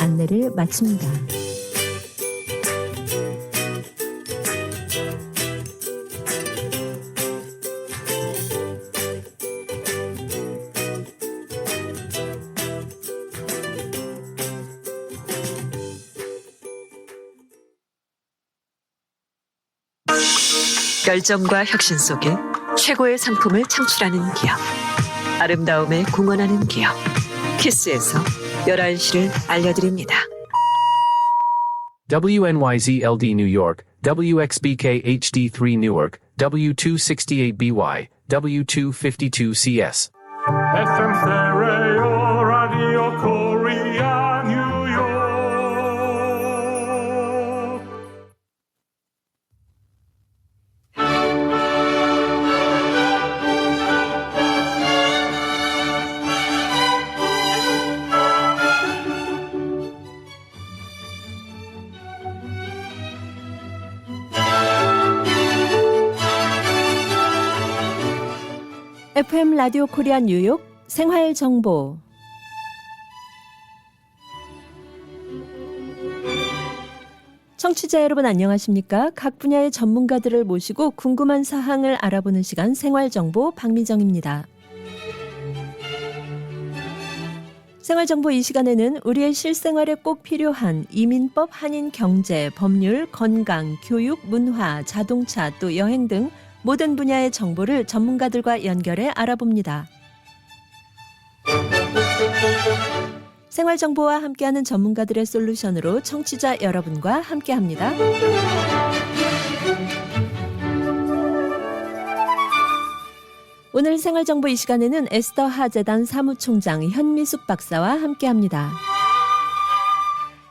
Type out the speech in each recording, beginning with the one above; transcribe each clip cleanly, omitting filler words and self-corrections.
안내를 마칩니다. 열정과 혁신 속에 최고의 상품을 창출하는 기업. 아름다움에 공헌하는 기업. 키스에서 11시를 알려드립니다. WNYZ LD New York, WXBK HD3 Newark, W268BY, W252CS. FM Stereo Radio Korea New York. FM 라디오 코리아 뉴욕 생활 정보. 청취자 여러분 안녕하십니까? 각 분야의 전문가들을 모시고 궁금한 사항을 알아보는 시간 생활 정보 박미정입니다. 생활 정보 이 시간에는 우리의 실생활에 꼭 필요한 이민법, 한인 경제, 법률, 건강, 교육, 문화, 자동차, 또 여행 등 모든 분야의 정보를 전문가들과 연결해 알아봅니다. 생활정보와 함께하는 전문가들의 솔루션으로 청취자 여러분과 함께합니다. 오늘 생활정보 이 시간에는 에스더 하재단 사무총장 현미숙 박사와 함께합니다.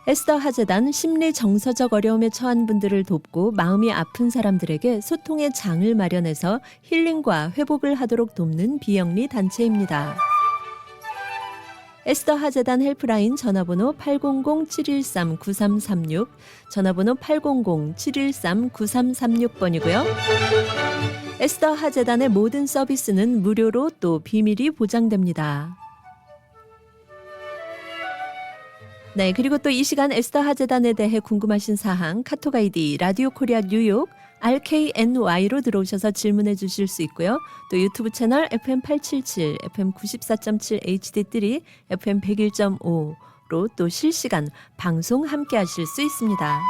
에스더 하재단 심리 정서적 어려움에 처한 분들을 돕고 마음이 아픈 사람들에게 소통의 장을 마련해서 힐링과 회복을 하도록 돕는 비영리 단체입니다. 에스더 하재단 헬프라인 전화번호 800-713-9336, 전화번호 800-713-9336번이고요. 에스더 하재단의 모든 서비스는 무료로 또 비밀이 보장됩니다. 네, 그리고 또 이 시간 에스더 하재단에 대해 궁금하신 사항 카톡 아이디 라디오 코리아 뉴욕 RKNY로 들어오셔서 질문해 주실 수 있고요. 또 유튜브 채널 FM877, FM94.7 HD3, FM101.5로 또 실시간 방송 함께 하실 수 있습니다.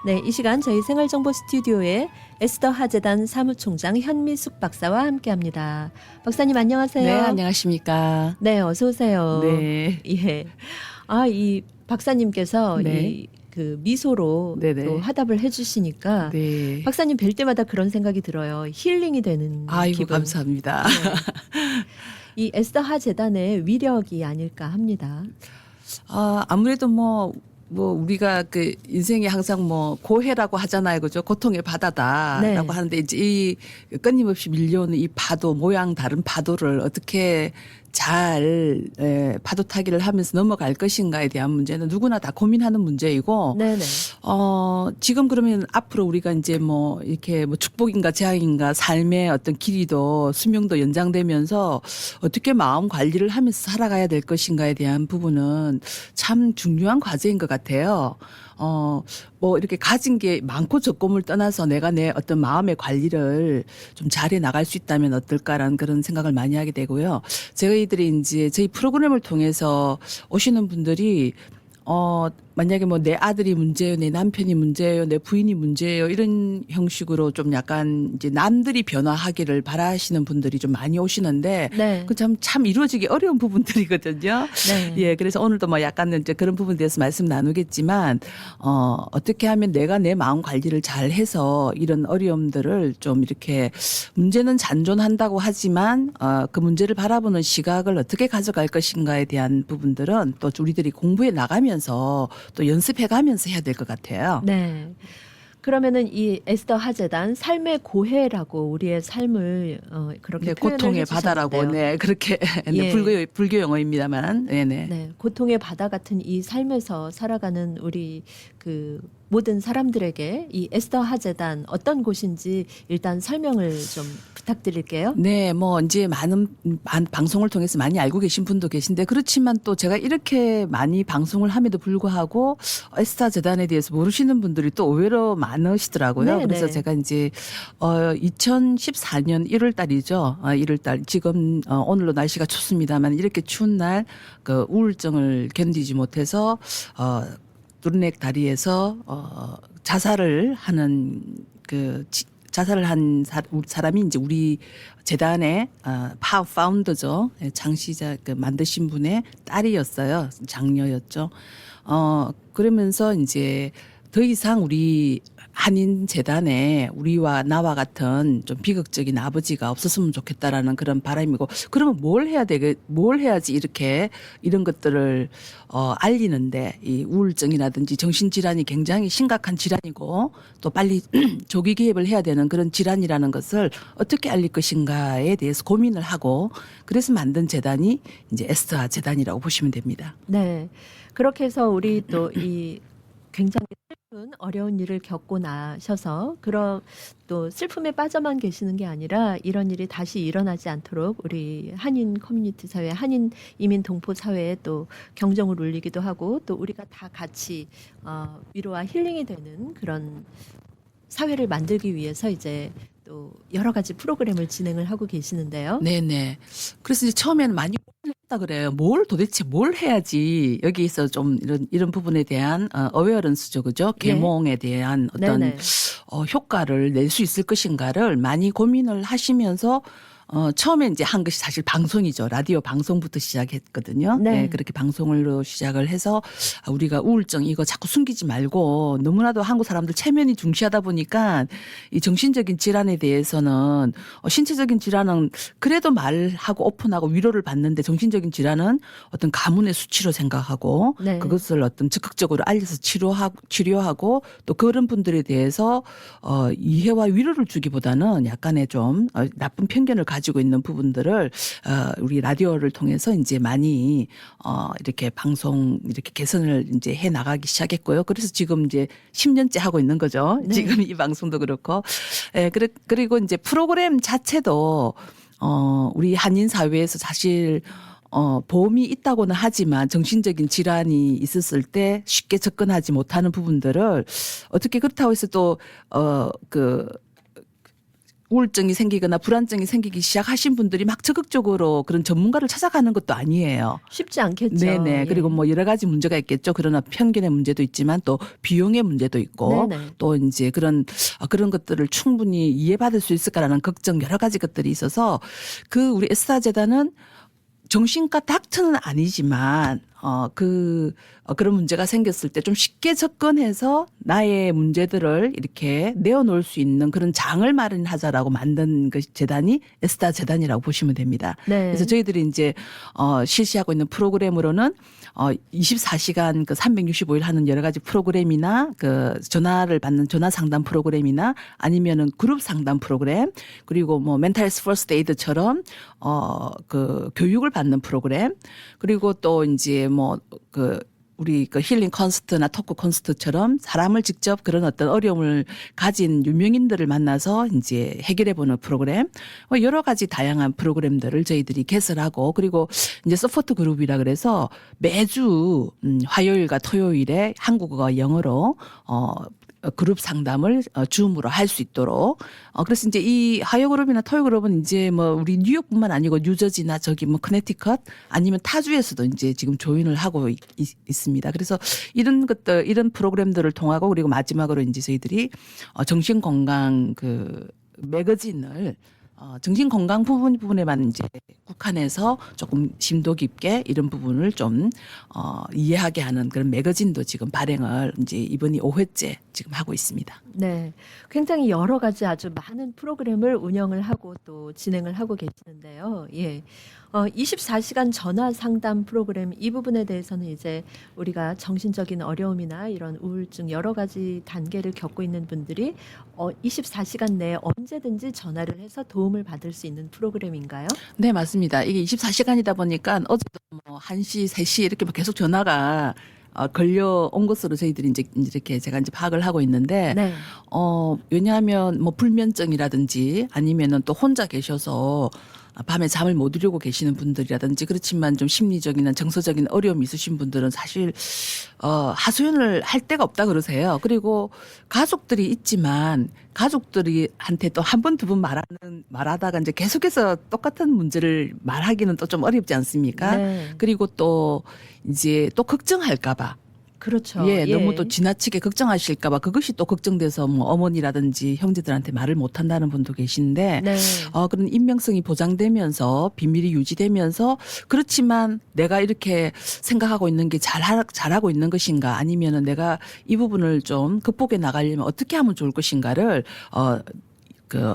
네, 이 시간 저희 생활정보 스튜디오에 에스더 하재단 사무총장 현미숙 박사와 함께합니다. 박사님 안녕하세요. 네, 안녕하십니까. 네, 어서 오세요. 네. 예. 아, 이 박사님께서 네. 그 미소로 네네. 또 화답을 해주시니까 네. 박사님 뵐 때마다 그런 생각이 들어요. 힐링이 되는 아이고, 기분. 감사합니다. 네. 이 에스더 하재단의 위력이 아닐까 합니다. 아무래도 우리가 그 인생이 항상 고해라고 하잖아요. 그죠? 고통의 바다다라고 네. 하는데 이제 이 끊임없이 밀려오는 이 파도, 모양 다른 파도를 어떻게 잘 파도 타기를 하면서 넘어갈 것인가에 대한 문제는 누구나 다 고민하는 문제이고 네네. 지금 그러면 앞으로 우리가 이제 이렇게 축복인가 재앙인가 삶의 어떤 길이도 수명도 연장되면서 어떻게 마음 관리를 하면서 살아가야 될 것인가에 대한 부분은 참 중요한 과제인 것 같아요. 이렇게 가진 게 많고 적고를 떠나서 내가 내 어떤 마음의 관리를 좀 잘해 나갈 수 있다면 어떨까라는 그런 생각을 많이 하게 되고요. 저희들이 이제 저희 프로그램을 통해서 오시는 분들이 만약에 내 아들이 문제예요, 내 남편이 문제예요, 내 부인이 문제예요, 이런 형식으로 좀 약간 이제 남들이 변화하기를 바라시는 분들이 좀 많이 오시는데, 네. 그 참 이루어지기 어려운 부분들이거든요. 네. 예, 그래서 오늘도 약간 이제 그런 부분에 대해서 말씀 나누겠지만, 어떻게 하면 내가 내 마음 관리를 잘 해서 이런 어려움들을 좀 이렇게 문제는 잔존한다고 하지만, 그 문제를 바라보는 시각을 어떻게 가져갈 것인가에 대한 부분들은 또 우리들이 공부해 나가면서 또 연습해 가면서 해야 될 것 같아요. 네. 그러면은 이 에스더 하재단 삶의 고해라고 우리의 삶을 그렇게 네, 표현을 고통의 해주셨는데요. 바다라고, 네, 그렇게 예. 불교 용어입니다만, 네네. 네, 고통의 바다 같은 이 삶에서 살아가는 우리 그 모든 사람들에게 이 에스더 하재단 어떤 곳인지 일단 설명을 좀 부탁드릴게요. 네, 뭐 이제 많은 방송을 통해서 많이 알고 계신 분도 계신데 그렇지만 또 제가 이렇게 많이 방송을 함에도 불구하고 에스더 재단에 대해서 모르시는 분들이 또 의외로 많으시더라고요. 네, 그래서 네. 제가 이제 2014년 1월 달이죠. 1월 달 지금 오늘로 날씨가 춥습니다만 이렇게 추운 날 그 우울증을 견디지 못해서 뚜르넥 다리에서 자살을 하는 자살을 한 사람이 이제 우리 재단의 파운더죠. 창시자 만드신 분의 딸이었어요. 장녀였죠. 그러면서 이제 더 이상 우리 한인 재단에 우리와 나와 같은 좀 비극적인 아버지가 없었으면 좋겠다라는 그런 바람이고, 그러면 뭘 해야지 이렇게 이런 것들을 알리는데, 이 우울증이라든지 정신질환이 굉장히 심각한 질환이고 또 빨리 조기 개입을 해야 되는 그런 질환이라는 것을 어떻게 알릴 것인가에 대해서 고민을 하고, 그래서 만든 재단이 이제 에스더 재단이라고 보시면 됩니다. 네. 그렇게 해서 우리 또 이 굉장히 슬픈 어려운 일을 겪고 나셔서 또 슬픔에 빠져만 계시는 게 아니라 이런 일이 다시 일어나지 않도록 우리 한인 커뮤니티 사회, 한인 이민 동포 사회에 또 경종을 울리기도 하고 또 우리가 다 같이 위로와 힐링이 되는 그런 사회를 만들기 위해서 이제 또 여러 가지 프로그램을 진행을 하고 계시는데요. 네네. 그래서 이제 처음에는 많이 고민했다 그래요. 도대체 뭘 해야지 여기서 좀 이런 부분에 대한 어웨어런스죠, 그죠? 예. 계몽에 대한 어떤 네네. 효과를 낼 수 있을 것인가를 많이 고민을 하시면서 처음에 이제 한 것이 사실 방송이죠. 라디오 방송부터 시작했거든요. 네. 네, 그렇게 방송으로 시작을 해서 우리가 우울증 이거 자꾸 숨기지 말고, 너무나도 한국 사람들 체면이 중시하다 보니까 이 정신적인 질환에 대해서는 신체적인 질환은 그래도 말하고 오픈하고 위로를 받는데, 정신적인 질환은 어떤 가문의 수치로 생각하고 네. 그것을 어떤 적극적으로 알려서 치료하고 또 그런 분들에 대해서 이해와 위로를 주기보다는 약간의 좀 나쁜 편견을 가지고 있는 부분들을 우리 라디오를 통해서 이제 많이 이렇게 방송 이렇게 개선을 이제 해 나가기 시작했고요. 그래서 지금 이제 10년째 하고 있는 거죠. 네. 지금 이 방송도 그렇고. 그리고 이제 프로그램 자체도 우리 한인 사회에서 사실 보험이 있다고는 하지만 정신적인 질환이 있었을 때 쉽게 접근하지 못하는 부분들을 어떻게, 그렇다고 해서 또 우울증이 생기거나 불안증이 생기기 시작하신 분들이 막 적극적으로 그런 전문가를 찾아가는 것도 아니에요. 쉽지 않겠죠. 네네. 예. 그리고 뭐 여러 가지 문제가 있겠죠. 그러나 편견의 문제도 있지만 또 비용의 문제도 있고 네네. 또 이제 그런 것들을 충분히 이해받을 수 있을까라는 걱정, 여러 가지 것들이 있어서 우리 에스더 재단은 정신과 닥터는 아니지만 그런 문제가 생겼을 때 좀 쉽게 접근해서 나의 문제들을 이렇게 내어놓을 수 있는 그런 장을 마련하자라고 만든 그 재단이 에스더 재단이라고 보시면 됩니다. 네. 그래서 저희들이 이제 실시하고 있는 프로그램으로는 24시간 365일 하는 여러 가지 프로그램이나 전화를 받는 전화 상담 프로그램이나 아니면은 그룹 상담 프로그램, 그리고 뭐 멘탈 헬스 퍼스트 에이드처럼 교육을 받는 프로그램, 그리고 또 이제 우리 힐링 콘서트나 토크 콘서트처럼 사람을 직접 그런 어떤 어려움을 가진 유명인들을 만나서 이제 해결해보는 프로그램, 여러 가지 다양한 프로그램들을 저희들이 개설하고, 그리고 이제 서포트 그룹이라 그래서 매주 화요일과 토요일에 한국어와 영어로 그룹 상담을 줌으로 할 수 있도록. 그래서 이제 이 하요 그룹이나 토요 그룹은 이제 뭐 우리 뉴욕뿐만 아니고 뉴저지나 커네티컷 아니면 타주에서도 이제 지금 조인을 하고 있습니다. 그래서 이런 프로그램들을 통하고, 그리고 마지막으로 이제 저희들이 정신건강 매거진을 정신건강 부분에만 이제 국한해서 조금 심도 깊게 이런 부분을 좀 이해하게 하는 그런 매거진도 지금 발행을 이제 이번이 5회째 지금 하고 있습니다. 네. 굉장히 여러 가지 아주 많은 프로그램을 운영을 하고 또 진행을 하고 계시는데요. 예. 24시간 전화 상담 프로그램 이 부분에 대해서는 이제 우리가 정신적인 어려움이나 이런 우울증 여러 가지 단계를 겪고 있는 분들이 24시간 내에 언제든지 전화를 해서 도움을 받을 수 있는 프로그램인가요? 네, 맞습니다. 이게 24시간이다 보니까 어제도 뭐 1시, 3시 이렇게 막 계속 전화가 걸려온 것으로 저희들이 이제 이렇게 제가 이제 파악을 하고 있는데 네. 왜냐하면 뭐 불면증이라든지 아니면은 또 혼자 계셔서 밤에 잠을 못 이루고 계시는 분들이라든지 그렇지만 좀 심리적이나 정서적인 어려움이 있으신 분들은 사실 하소연을 할 데가 없다 그러세요. 그리고 가족들이 있지만 가족들이한테 또 한 번 두 번 말하다가 이제 계속해서 똑같은 문제를 말하기는 또 좀 어렵지 않습니까? 네. 그리고 또 이제 또 걱정할까 봐. 그렇죠. 예, 너무 또 지나치게 걱정하실까봐 그것이 또 걱정돼서 뭐 어머니라든지 형제들한테 말을 못 한다는 분도 계신데, 네. 그런 인명성이 보장되면서 비밀이 유지되면서 그렇지만 내가 이렇게 생각하고 있는 게 잘하고 있는 것인가 아니면은 내가 이 부분을 좀 극복해 나가려면 어떻게 하면 좋을 것인가를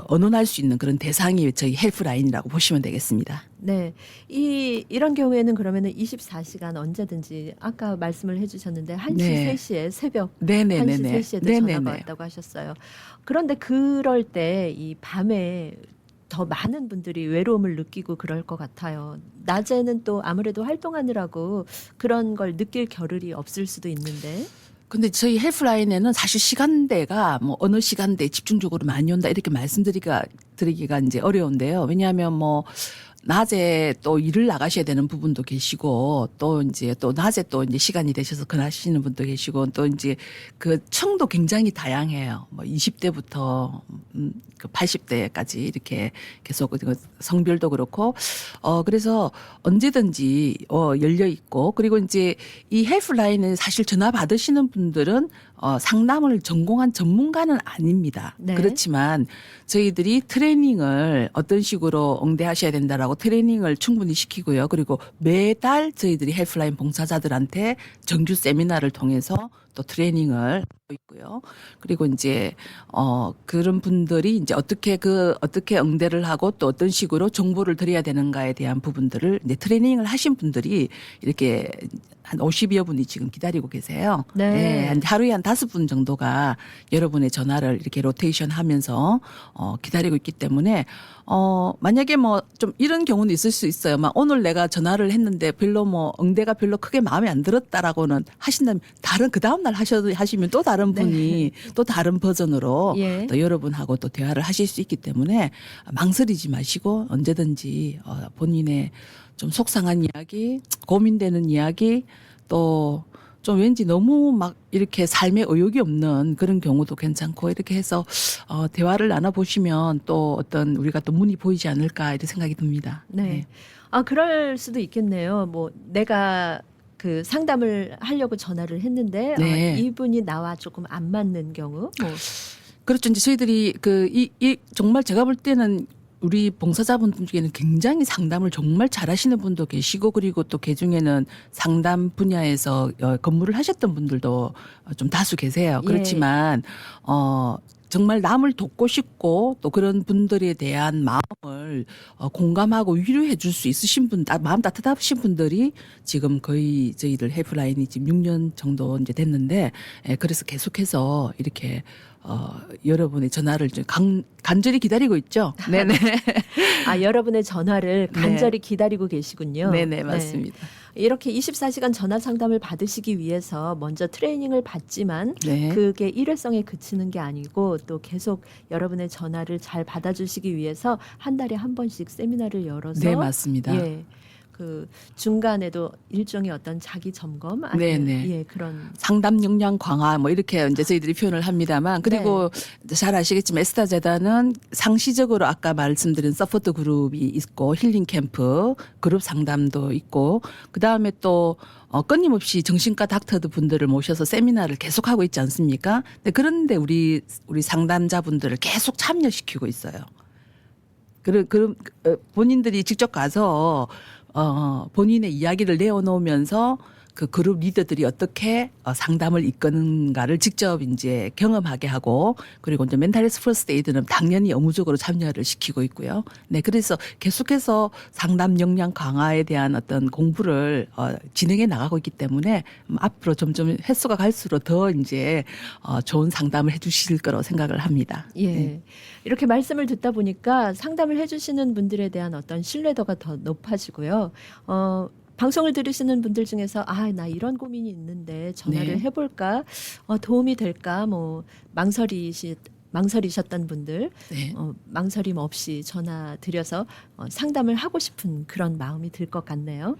언론할 수 있는 그런 대상이 저희 헬프라인이라고 보시면 되겠습니다. 네. 이런 경우에는 그러면은 24시간 언제든지 아까 말씀을 해주셨는데 1시, 네. 3시에 새벽 네네네네. 1시, 3시에도 전화가 왔다고 하셨어요. 그런데 그럴 때 이 밤에 더 많은 분들이 외로움을 느끼고 그럴 것 같아요. 낮에는 또 아무래도 활동하느라고 그런 걸 느낄 겨를이 없을 수도 있는데. 근데 저희 헬프라인에는 사실 시간대가 뭐 어느 시간대에 집중적으로 많이 온다 이렇게 말씀드리기가 이제 어려운데요. 왜냐하면 뭐 낮에 또 일을 나가셔야 되는 부분도 계시고 또 이제 또 낮에 또 이제 시간이 되셔서 근하시는 분도 계시고 또 이제 그 층도 굉장히 다양해요. 뭐 20대부터 그 80대까지 이렇게 계속 그 성별도 그렇고 그래서 언제든지 열려 있고 그리고 이제 이 헬프라인을 사실 전화 받으시는 분들은 상담을 전공한 전문가는 아닙니다. 네. 그렇지만 저희들이 트레이닝을 어떤 식으로 응대하셔야 된다라고 트레이닝을 충분히 시키고요. 그리고 매달 저희들이 헬프라인 봉사자들한테 정규 세미나를 통해서 또 트레이닝을 하고 있고요. 그리고 이제 그런 분들이 이제 어떻게 응대를 하고 또 어떤 식으로 정보를 드려야 되는가에 대한 부분들을 이제 트레이닝을 하신 분들이 이렇게 한 50여 분이 지금 기다리고 계세요. 네. 한 하루에 한 5분 정도가 여러분의 전화를 이렇게 로테이션 하면서 기다리고 있기 때문에 만약에 뭐 좀 이런 경우는 있을 수 있어요. 막 오늘 내가 전화를 했는데 별로 뭐 응대가 별로 크게 마음에 안 들었다라고는 하신다면 그 다음 날 하시면 또 다른 분이 또 다른 버전으로 예. 또 여러분하고 또 대화를 하실 수 있기 때문에 망설이지 마시고 언제든지 본인의 좀 속상한 이야기, 고민되는 이야기, 또 좀 왠지 너무 막 이렇게 삶에 의욕이 없는 그런 경우도 괜찮고 이렇게 해서 대화를 나눠보시면 또 어떤 우리가 또 문이 보이지 않을까 이런 생각이 듭니다. 네. 그럴 수도 있겠네요. 뭐 내가 그 상담을 하려고 전화를 했는데 네. 이분이 나와 조금 안 맞는 경우. 뭐. 그렇죠. 이제 저희들이 정말 제가 볼 때는 우리 봉사자분들 중에는 굉장히 상담을 정말 잘하시는 분도 계시고 그리고 또 그중에는 상담 분야에서 근무를 하셨던 분들도 좀 다수 계세요. 예. 그렇지만 정말 남을 돕고 싶고 또 그런 분들에 대한 마음을 공감하고 위로해 줄 수 있으신 마음 따뜻하신 분들이 지금 거의 저희들 헬프라인이 지금 6년 정도 이제 됐는데 그래서 계속해서 이렇게 여러분의 전화를 좀 간절히 기다리고 있죠. 네네. 여러분의 전화를 간절히 기다리고 계시군요. 네네, 맞습니다. 이렇게 24시간 전화 상담을 받으시기 위해서 먼저 트레이닝을 받지만 네. 그게 일회성에 그치는 게 아니고 또 계속 여러분의 전화를 잘 받아주시기 위해서 한 달에 한 번씩 세미나를 열어서 네, 맞습니다. 예. 그 중간에도 일종의 어떤 자기 점검 아니면 네네. 예, 그런 상담 역량 강화 뭐 이렇게 이제 저희들이 표현을 합니다만 그리고 잘 아시겠지만 에스타 재단은 상시적으로 아까 말씀드린 서포트 그룹이 있고 힐링 캠프 그룹 상담도 있고 그다음에 또 끊임없이 정신과 닥터드 분들을 모셔서 세미나를 계속하고 있지 않습니까? 그런데 우리 상담자분들을 계속 참여시키고 있어요. 그럼 본인들이 직접 가서 본인의 이야기를 내어놓으면서 그 그룹 리더들이 어떻게 상담을 이끄는가를 직접 이제 경험하게 하고 그리고 이제 멘탈헬스 퍼스트 에이드는 당연히 의무적으로 참여를 시키고 있고요. 네, 그래서 계속해서 상담 역량 강화에 대한 어떤 공부를 진행해 나가고 있기 때문에 앞으로 점점 횟수가 갈수록 더 이제 좋은 상담을 해주실 거라고 생각을 합니다. 예. 네. 이렇게 말씀을 듣다 보니까 상담을 해주시는 분들에 대한 어떤 신뢰도가 더 높아지고요. 방송을 들으시는 분들 중에서 나 이런 고민이 있는데 전화를 네. 해볼까, 도움이 될까, 뭐 망설이셨던 분들 네. 망설임 없이 전화 드려서 상담을 하고 싶은 그런 마음이 들 것 같네요.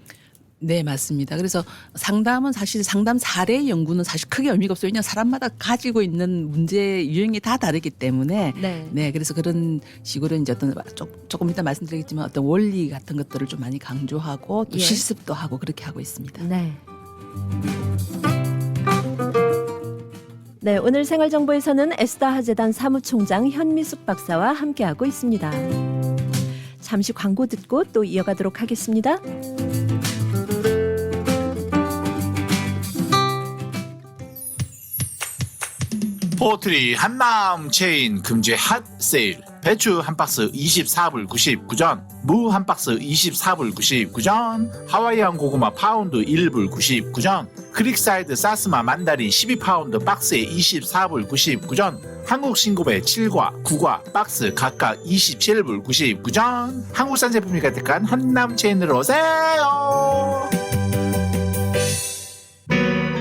네, 맞습니다. 그래서 상담은 사실 상담 사례 연구는 사실 크게 의미가 없어요. 왜냐하면 사람마다 가지고 있는 문제 유형이 다 다르기 때문에 네. 그래서 그런 식으로 이제 어떤 조금 이따 말씀드리겠지만 어떤 원리 같은 것들을 좀 많이 강조하고 또 예. 실습도 하고 그렇게 하고 있습니다. 네. 네, 오늘 생활정보에서는 에스더 하재단 사무총장 현미숙 박사와 함께하고 있습니다. 잠시 광고 듣고 또 이어가도록 하겠습니다. 포트리 한남 체인 금주의 핫 세일. 배추 한 박스 24불 99전, 무 한 박스 24불 99전, 하와이안 고구마 파운드 1불 99전, 크릭사이드 사스마 만다린 12파운드 박스에 24불 99전, 한국 신고배 7과 9과 박스 각각 27불 99전. 한국산 제품이 가득한 한남 체인으로 오세요.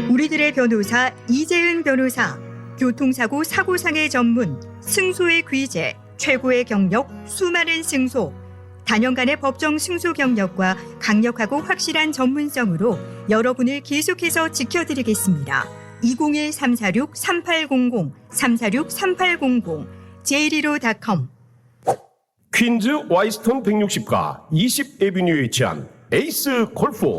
우리들의 변호사 이재은 변호사, 교통사고 사고상해 전문, 승소의 귀재, 최고의 경력, 수많은 승소, 단연간의 법정 승소 경력과 강력하고 확실한 전문성으로 여러분을 계속해서 지켜드리겠습니다. 201-346-3800, 346-3800, j115.com. 퀸즈 와이스턴 160가 20에비뉴에 위치한 에이스 골프.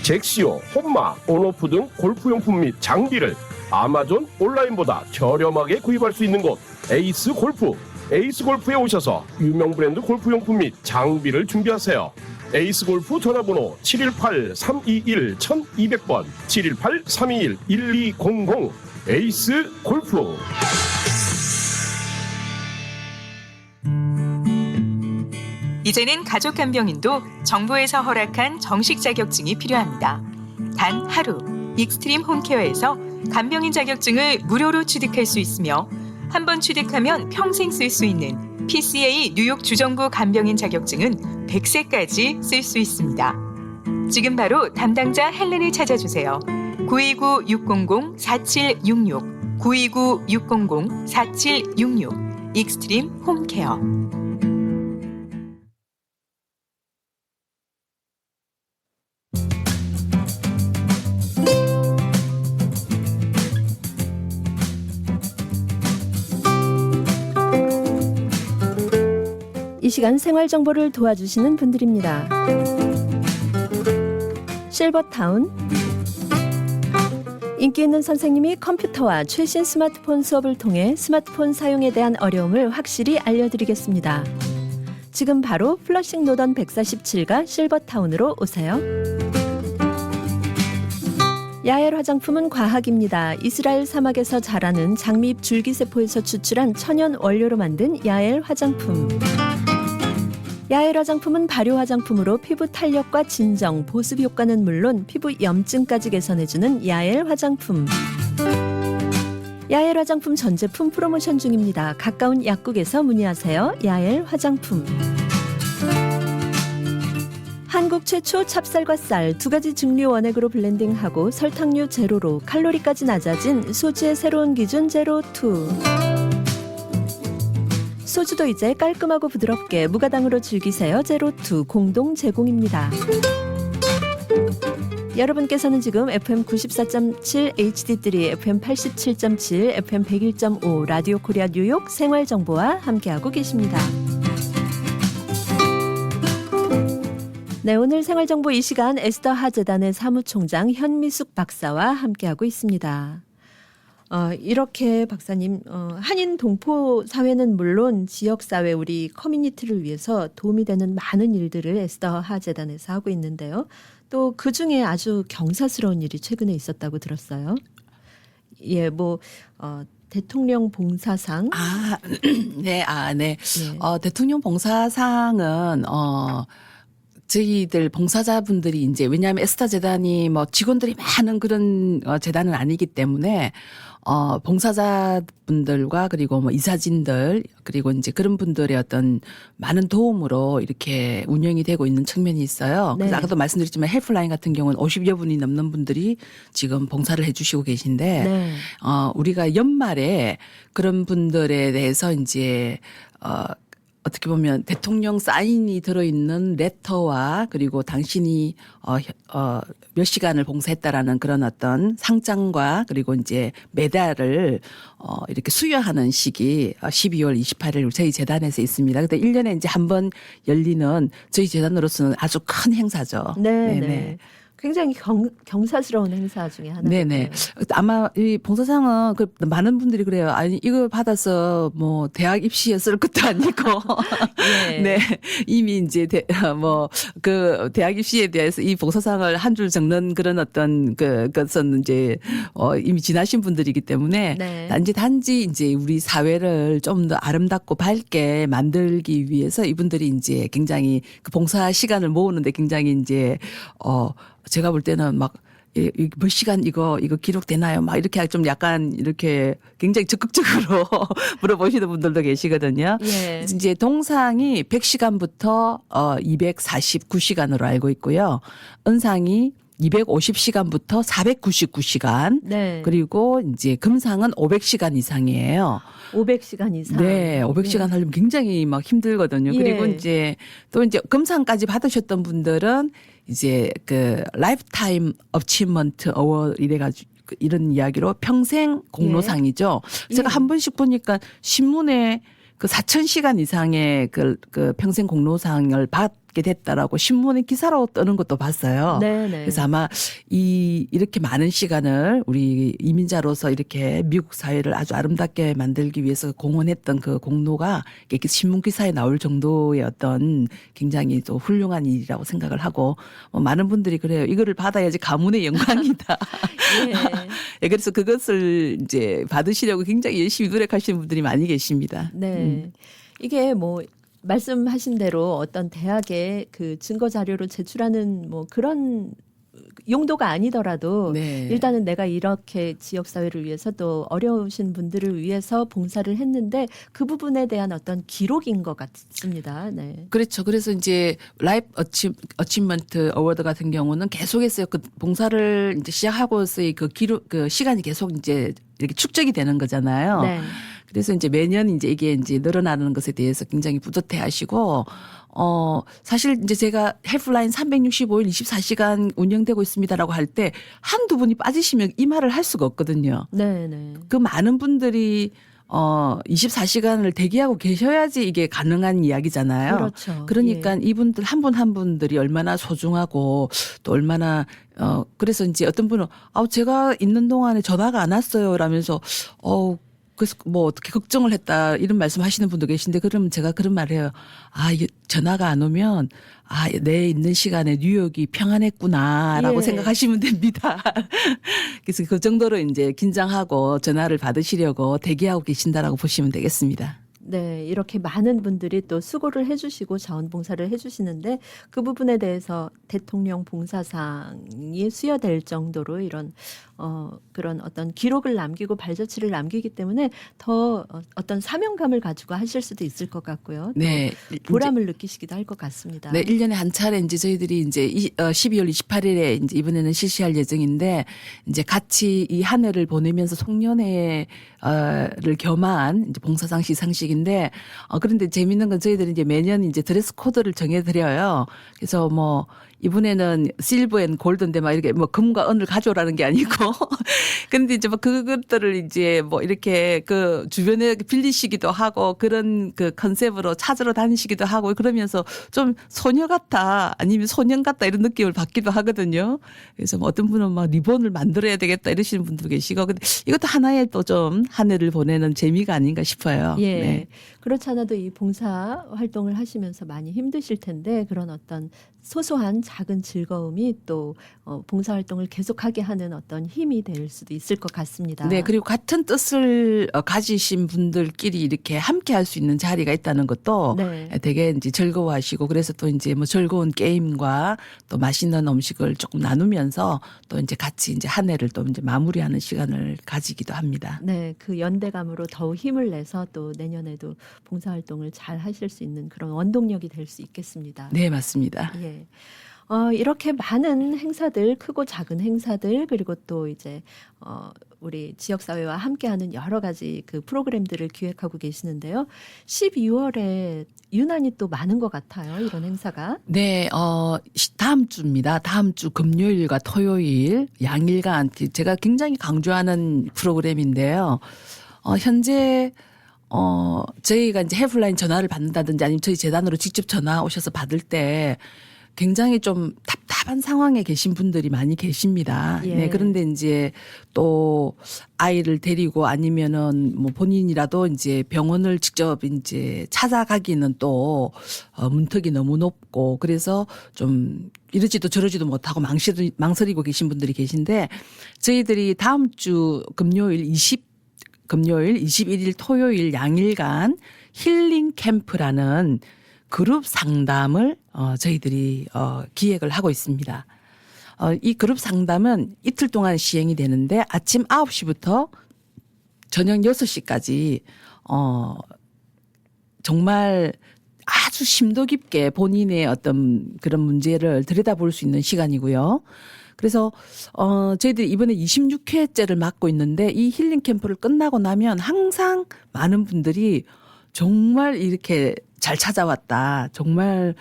잭시오, 홈마, 온오프 등 골프용품 및 장비를 아마존 온라인보다 저렴하게 구입할 수 있는 곳 에이스 골프. 에이스 골프에 오셔서 유명 브랜드 골프용품 및 장비를 준비하세요. 에이스 골프 전화번호 718-321-1200번, 718-321-1200. 에이스 골프. 이제는 가족 간병인도 정부에서 허락한 정식 자격증이 필요합니다. 단 하루, 익스트림 홈케어에서 간병인 자격증을 무료로 취득할 수 있으며 한 번 취득하면 평생 쓸 수 있는 PCA 뉴욕 주정부 간병인 자격증은 100세까지 쓸 수 있습니다. 지금 바로 담당자 헬렌을 찾아주세요. 929-600-4766, 929-600-4766, 익스트림 홈케어. 이 시간 생활 정보를 도와주시는 분들입니다. 실버타운, 인기 있는 선생님이 컴퓨터와 최신 스마트폰 수업을 통해 스마트폰 사용에 대한 어려움을 확실히 알려드리겠습니다. 지금 바로 플러싱 노던 147가 실버타운으로 오세요. 야엘 화장품은 과학입니다. 이스라엘 사막에서 자라는 장미잎 줄기세포에서 추출한 천연 원료로 만든 야엘 화장품. 야엘 화장품은 발효 화장품으로 피부 탄력과 진정, 보습 효과는 물론 피부 염증까지 개선해주는 야엘 화장품. 야엘 화장품 전 제품 프로모션 중입니다. 가까운 약국에서 문의하세요. 야엘 화장품. 한국 최초 찹쌀과 쌀 두 가지 증류 원액으로 블렌딩하고 설탕류 제로로 칼로리까지 낮아진 소주의 새로운 기준 제로2. 소주도 이제 깔끔하고 부드럽게 무가당으로 즐기세요. 제로2 공동 제공입니다. 여러분께서는 지금 FM 94.7 HD3, FM 87.7, FM 101.5 라디오 코리아 뉴욕 생활정보와 함께하고 계십니다. 네, 오늘 생활정보 이 시간 에스더 하재단의 사무총장 현미숙 박사와 함께하고 있습니다. 이렇게 박사님, 한인 동포 사회는 물론 지역사회 우리 커뮤니티를 위해서 도움이 되는 많은 일들을 에스더 하재단에서 하고 있는데요. 또 그중에 아주 경사스러운 일이 최근에 있었다고 들었어요. 예, 대통령 봉사상. 네. 예. 대통령 봉사상은 저희들 봉사자분들이 이제 왜냐하면 에스타 재단이 뭐 직원들이 많은 그런 재단은 아니기 때문에 봉사자분들과 그리고 뭐 이사진들 그리고 이제 그런 분들의 어떤 많은 도움으로 이렇게 운영이 되고 있는 측면이 있어요. 그래서 네. 아까도 말씀드렸지만 헬프라인 같은 경우는 50여 분이 넘는 분들이 지금 봉사를 해 주시고 계신데 네. 우리가 연말에 그런 분들에 대해서 이제 어떻게 보면 대통령 사인이 들어있는 레터와 그리고 당신이 몇 시간을 봉사했다라는 그런 어떤 상장과 그리고 이제 메달을 이렇게 수여하는 시기 12월 28일 저희 재단에서 있습니다. 근데 1년에 이제 한 번 열리는 저희 재단으로서는 아주 큰 행사죠. 네, 네네. 네. 굉장히 경사스러운 행사 중에 하나예요. 네네. 아마 이 봉사상은 많은 분들이 그래요. 아니 이거 받아서 뭐 대학 입시에 쓸 것도 아니고 예. 네 이미 이제 그 대학 입시에 대해서 이 봉사상을 한 줄 적는 그런 어떤 그것은 이제 이미 지나신 분들이기 때문에 네. 단지 이제 우리 사회를 좀 더 아름답고 밝게 만들기 위해서 이분들이 이제 굉장히 그 봉사 시간을 모으는데 굉장히 이제 제가 볼 때는 막 몇 시간 이거 기록되나요? 막 이렇게 좀 약간 이렇게 굉장히 적극적으로 물어보시는 분들도 계시거든요. 예. 이제 동상이 100시간부터 249시간으로 알고 있고요. 은상이 250시간부터 499시간. 네. 그리고 이제 금상은 500시간 이상이에요. 500시간 이상. 네, 500시간 하려면 굉장히 막 힘들거든요. 예. 그리고 이제 또 이제 금상까지 받으셨던 분들은 이제 그 라이프타임 어치먼트 어워드 이래가지고 이런 이야기로 평생 공로상이죠. 제가 예. 한 번씩 보니까 신문에 그 4,000시간 이상의 그 평생 공로상을 받게 됐다라고 신문에 기사로 뜨는 것도 봤어요. 네네. 그래서 아마 이렇게 많은 시간을 우리 이민자로서 이렇게 미국 사회를 아주 아름답게 만들기 위해서 공헌했던 그 공로가 이렇게 신문 기사에 나올 정도의 어떤 굉장히 또 훌륭한 일이라고 생각을 하고 많은 분들이 그래요. 이거를 받아야지 가문의 영광이다. 예. 예, 그래서 그것을 이제 받으시려고 굉장히 열심히 노력하시는 분들이 많이 계십니다. 네. 이게 뭐 말씀하신 대로 어떤 대학에 그 증거 자료로 제출하는 뭐 그런 용도가 아니더라도 네. 일단은 내가 이렇게 지역 사회를 위해서 또 어려우신 분들을 위해서 봉사를 했는데 그 부분에 대한 어떤 기록인 것 같습니다. 네. 그렇죠. 그래서 이제 라이프 어치먼트 어워드 같은 경우는 계속해서 그 봉사를 이제 시작하고서의 그 기록 그 시간이 계속 이제 이렇게 축적이 되는 거잖아요. 네. 그래서 이제 매년 이제 이게 이제 늘어나는 것에 대해서 굉장히 뿌듯해 하시고 사실 이제 제가 헬프라인 365일 24시간 운영되고 있습니다라고 할 때 한두 분이 빠지시면 이 말을 할 수가 없거든요. 네, 네. 그 많은 분들이 24시간을 대기하고 계셔야지 이게 가능한 이야기잖아요. 그렇죠. 그러니까 예. 이분들 한 분 한 분들이 얼마나 소중하고 또 얼마나 그래서 이제 어떤 분은 제가 있는 동안에 전화가 안 왔어요. 라면서 그래서 뭐 어떻게 걱정을 했다 이런 말씀 하시는 분도 계신데 그러면 제가 그런 말을 해요. 이게 전화가 안 오면 내 있는 시간에 뉴욕이 평안했구나라고 예. 생각하시면 됩니다. 그래서 그 정도로 이제 긴장하고 전화를 받으시려고 대기하고 계신다라고 보시면 되겠습니다. 네, 이렇게 많은 분들이 또 수고를 해주시고 자원봉사를 해주시는데 그 부분에 대해서 대통령 봉사상이 수여될 정도로 이런 그런 어떤 기록을 남기고 발자취를 남기기 때문에 더 어떤 사명감을 가지고 하실 수도 있을 것 같고요. 또 네. 보람을 느끼시기도 할 것 같습니다. 네, 1년에 한 차례 이제 저희들이 이제 12월 28일에 이제 이번에는 실시할 예정인데 이제 같이 이 한 해를 보내면서 송년회를 겸한 이제 봉사상 시상식인데 그런데 재밌는 건 저희들이 이제 매년 이제 드레스 코드를 정해드려요. 그래서 뭐 이번에는 실버 앤 골드인데 막 이렇게 뭐 금과 은을 가져오라는 게 아니고 근데 이제 막 그것들을 이제 뭐 이렇게 그 주변에 빌리시기도 하고 그런 그 컨셉으로 찾으러 다니시기도 하고 그러면서 좀 소녀 같다 아니면 소년 같다 이런 느낌을 받기도 하거든요. 그래서 뭐 어떤 분은 막 리본을 만들어야 되겠다 이러시는 분도 계시고 근데 이것도 하나의 또 좀 한 해를 보내는 재미가 아닌가 싶어요. 예. 네. 그렇지 않아도 이 봉사 활동을 하시면서 많이 힘드실 텐데 그런 어떤 소소한 작은 즐거움이 또 봉사활동을 계속하게 하는 어떤 힘이 될 수도 있을 것 같습니다. 네, 그리고 같은 뜻을 가지신 분들끼리 이렇게 함께 할 수 있는 자리가 있다는 것도 네. 되게 이제 즐거워하시고 그래서 또 이제 뭐 즐거운 게임과 또 맛있는 음식을 조금 나누면서 또 이제 같이 이제 한 해를 또 이제 마무리하는 시간을 가지기도 합니다. 네, 그 연대감으로 더욱 힘을 내서 또 내년에도 봉사활동을 잘 하실 수 있는 그런 원동력이 될 수 있겠습니다. 네, 맞습니다. 예. 이렇게 많은 행사들, 크고 작은 행사들, 그리고 또 이제, 우리 지역사회와 함께하는 여러 가지 그 프로그램들을 기획하고 계시는데요. 12월에 유난히 또 많은 것 같아요. 이런 행사가. 네, 다음 주입니다. 다음 주 금요일과 토요일 양일간 제가 굉장히 강조하는 프로그램인데요. 현재 저희가 이제 헤플라인 전화를 받는다든지 아니면 저희 재단으로 직접 전화 오셔서 받을 때 굉장히 좀 답답한 상황에 계신 분들이 많이 계십니다. 예. 네, 그런데 이제 또 아이를 데리고 아니면은 뭐 본인이라도 이제 병원을 직접 이제 찾아가기는 또 문턱이 너무 높고 그래서 좀 이러지도 저러지도 못하고 망설이고 계신 분들이 계신데 저희들이 다음 주 금요일 21일 토요일 양일간 힐링 캠프라는 그룹 상담을 저희들이 기획을 하고 있습니다. 이 그룹 상담은 이틀 동안 시행이 되는데 아침 9시부터 저녁 6시까지 정말 아주 심도 깊게 본인의 어떤 그런 문제를 들여다볼 수 있는 시간이고요. 그래서 저희들이 이번에 26회째를 맡고 있는데 이 힐링 캠프를 끝나고 나면 항상 많은 분들이 정말 이렇게 잘 찾아왔다. 정말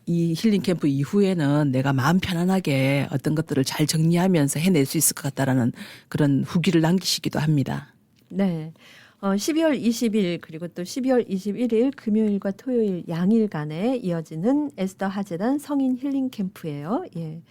이 힐링 캠프 이후에는 내가 마음 편안하게 어떤 것들을 잘 정리하면서 해낼 수 있을 것 같다라는 그런 후기를 남기시기도 합니다. 네. 12월 20일 그리고 또 12월 21일 금요일과 토요일 양일간에 이어지는 에스더 하재단 성인 힐링 캠프예요. 예.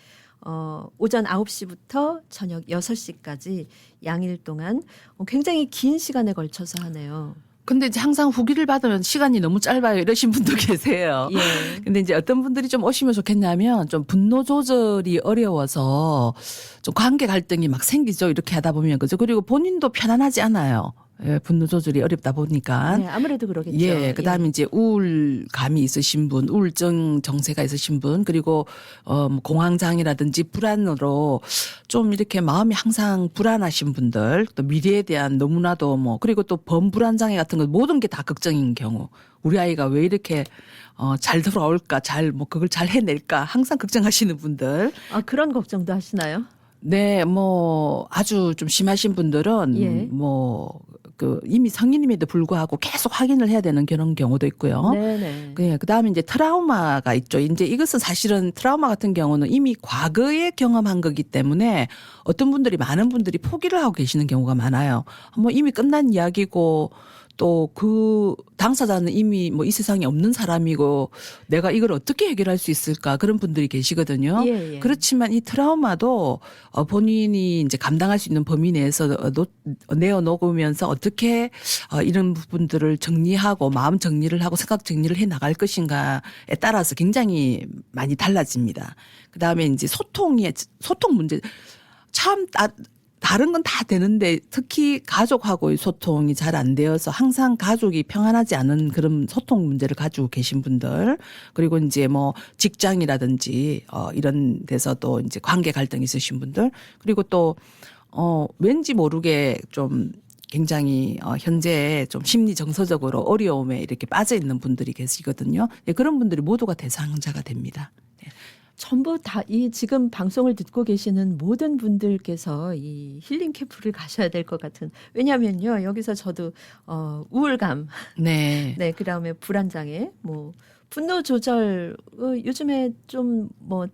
오전 9시부터 저녁 6시까지 양일 동안 굉장히 긴 시간에 걸쳐서 하네요. 근데 이제 항상 후기를 받으면 시간이 너무 짧아요. 이러신 분도 계세요. 예. 근데 이제 어떤 분들이 좀 오시면 좋겠냐면 좀 분노 조절이 어려워서 좀 관계 갈등이 막 생기죠. 이렇게 하다 보면. 그죠. 그리고 본인도 편안하지 않아요. 예, 분노 조절이 어렵다 보니까. 네, 아무래도 그러겠죠. 예, 그다음에 이제 우울감이 있으신 분, 우울증 정세가 있으신 분, 그리고 뭐 공황장애라든지 불안으로 좀 이렇게 마음이 항상 불안하신 분들, 또 미래에 대한 너무나도 뭐 그리고 또 범불안 장애 같은 거 모든 게 다 걱정인 경우, 우리 아이가 왜 이렇게 잘 돌아올까, 뭐 그걸 잘 해낼까 항상 걱정하시는 분들. 그런 걱정도 하시나요? 네, 뭐 아주 좀 심하신 분들은 예. 뭐 이미 성인임에도 불구하고 계속 확인을 해야 되는 그런 경우도 있고요. 네네. 그다음에 이제 트라우마가 있죠. 이제 이것은 사실은 트라우마 같은 경우는 이미 과거에 경험한 거기 때문에 어떤 분들이 많은 분들이 포기를 하고 계시는 경우가 많아요. 뭐 이미 끝난 이야기고 또 그 당사자는 이미 뭐 이 세상에 없는 사람이고 내가 이걸 어떻게 해결할 수 있을까 그런 분들이 계시거든요. 예, 예. 그렇지만 이 트라우마도 본인이 이제 감당할 수 있는 범위 내에서 내어놓으면서 어떻게 이런 부분들을 정리하고 마음 정리를 하고 생각 정리를 해 나갈 것인가에 따라서 굉장히 많이 달라집니다. 그다음에 이제 소통 문제 참 다른 건 다 되는데 특히 가족하고의 소통이 잘 안 되어서 항상 가족이 평안하지 않은 그런 소통 문제를 가지고 계신 분들 그리고 이제 뭐 직장이라든지 이런 데서도 이제 관계 갈등이 있으신 분들 그리고 또 왠지 모르게 좀 굉장히 현재 좀 심리 정서적으로 어려움에 이렇게 빠져 있는 분들이 계시거든요. 네, 그런 분들이 모두가 대상자가 됩니다. 네. 전부 다 이 지금 방송을 듣고 계시는 모든 분들께서 이 힐링 캠프를 가셔야 될 것 같은. 왜냐하면요 여기서 저도 우울감, 네. 네 그다음에 불안장애, 뭐 분노 조절 요즘에 좀 뭐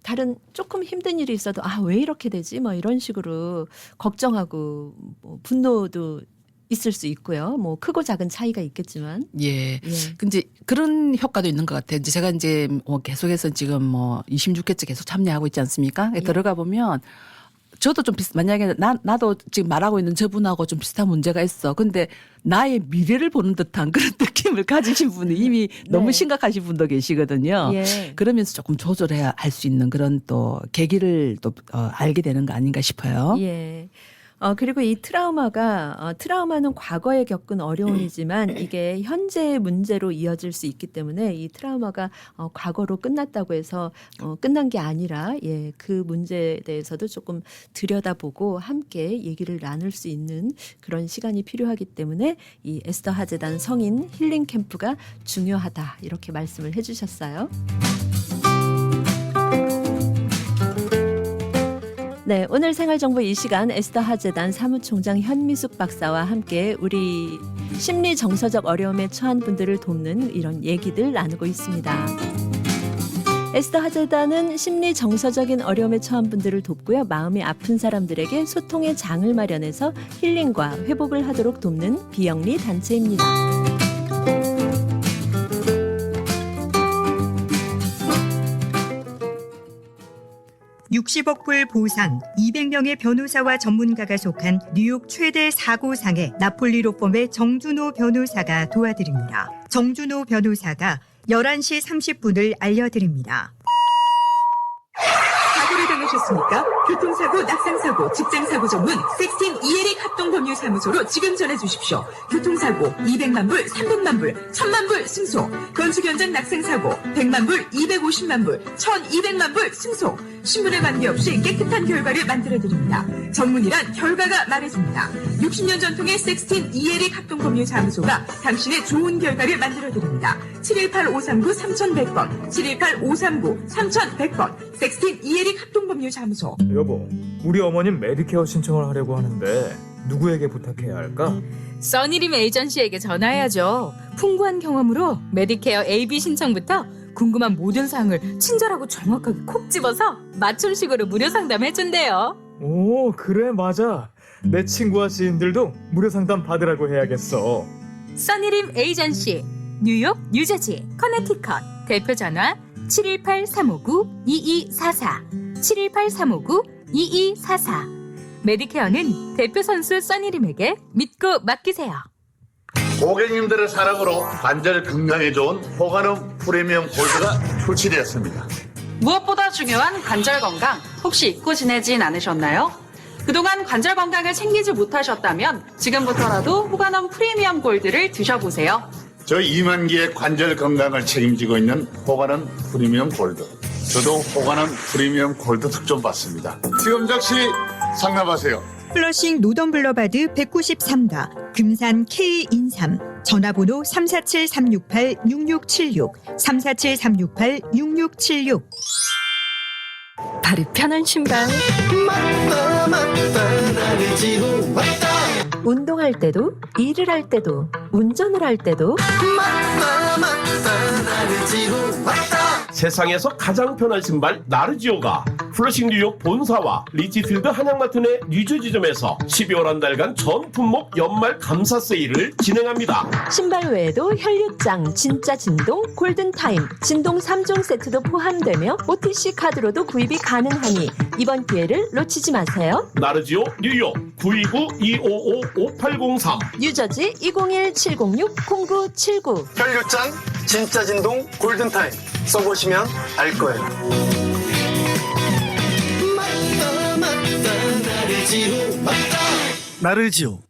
다른 조금 힘든 일이 있어도 왜 이렇게 되지? 뭐 이런 식으로 걱정하고 뭐 분노도 있을 수 있고요. 뭐 크고 작은 차이가 있겠지만. 예. 예. 근데 그런 효과도 있는 것 같아요. 이제 제가 이제 계속해서 지금 뭐 26회째 계속 참여하고 있지 않습니까? 예. 들어가 보면 저도 좀 만약에 나도 지금 말하고 있는 저분하고 좀 비슷한 문제가 있어. 근데 나의 미래를 보는 듯한 그런 느낌을 가지신 분이 이미 너무 심각하신 분도 계시거든요. 예. 그러면서 조금 조절해야 할 수 있는 그런 또 계기를 또 알게 되는 거 아닌가 싶어요. 예. 그리고 이 트라우마는 과거에 겪은 어려움이지만 이게 현재의 문제로 이어질 수 있기 때문에 이 트라우마가 과거로 끝났다고 해서 끝난 게 아니라 예, 그 문제에 대해서도 조금 들여다보고 함께 얘기를 나눌 수 있는 그런 시간이 필요하기 때문에 이 에스더 하재단 성인 힐링 캠프가 중요하다 이렇게 말씀을 해주셨어요. 네, 오늘 생활정보 이 시간 에스더 하재단 사무총장 현미숙 박사와 함께 우리 심리 정서적 어려움에 처한 분들을 돕는 이런 얘기들 나누고 있습니다. 에스더 하재단은 심리 정서적인 어려움에 처한 분들을 돕고요. 마음이 아픈 사람들에게 소통의 장을 마련해서 힐링과 회복을 하도록 돕는 비영리 단체입니다. 60억 불 보상, 200명의 변호사와 전문가가 속한 뉴욕 최대 사고상의 나폴리 로펌의 정준호 변호사가 도와드립니다. 정준호 변호사가 11시 30분을 알려드립니다. 사고를 당하셨습니까? 교통사고, 낙상사고, 직장사고 전문 섹스틴 이에릭 합동법률사무소로 지금 전해주십시오. 교통사고 200만 불, 300만 불, 1000만 불 승소. 건축 현장 낙상사고 100만 불, 250만 불, 1200만 불 승소. 신분에 관계없이 깨끗한 결과를 만들어드립니다. 전문이란 결과가 말해줍니다. 60년 전통의 섹스틴 이에릭 합동법률사무소가 당신의 좋은 결과를 만들어드립니다. 718-539-3100번, 718-539-3100번, 섹스틴 이에릭 합동법률사무소. 여보, 우리 어머님 메디케어 신청을 하려고 하는데 누구에게 부탁해야 할까? 써니림 에이전시에게 전화해야죠. 풍부한 경험으로 메디케어 AB 신청부터 궁금한 모든 사항을 친절하고 정확하게 콕 집어서 맞춤식으로 무료 상담해준대요. 오, 그래, 맞아. 내 친구와 지인들도 무료 상담 받으라고 해야겠어. 써니림 에이전시 뉴욕, 뉴저지, 커네티컷 대표 전화 718-359-2244 718-359-2244 메디케어는 대표 선수 써니림에게 믿고 맡기세요. 고객님들의 사랑으로 관절 건강에 좋은 호가놈 프리미엄 골드가 출시되었습니다. 무엇보다 중요한 관절 건강 혹시 잊고 지내진 않으셨나요? 그동안 관절 건강을 챙기지 못하셨다면 지금부터라도 호가놈 프리미엄 골드를 드셔보세요. 저희 2만 개의 관절 건강을 책임지고 있는 호가놈 프리미엄 골드. 저도 호가놈 프리미엄 골드 특종 받습니다. 지금 즉시 상담하세요. 플러싱 노던블러바드 193가 금산 K인삼 전화번호 347-368-6676 347-368-6676 발이 편한 신발. 운동할 때도, 일을 할 때도, 운전을 할 때도 세상에서 가장 편한 신발 나르지오가 플러싱 뉴욕 본사와 리치필드 한양마트 내 뉴저지점에서 12월 한 달간 전 품목 연말 감사 세일을 진행합니다. 신발 외에도 혈류장, 진짜 진동, 골든타임, 진동 3종 세트도 포함되며 OTC 카드로도 구입이 가능하니 이번 기회를 놓치지 마세요. 나르지오 뉴욕 929-255-5803 뉴저지 201-706-0979 혈류장, 진짜 진동, 골든타임 써보시면 알 거예요. 나르지오.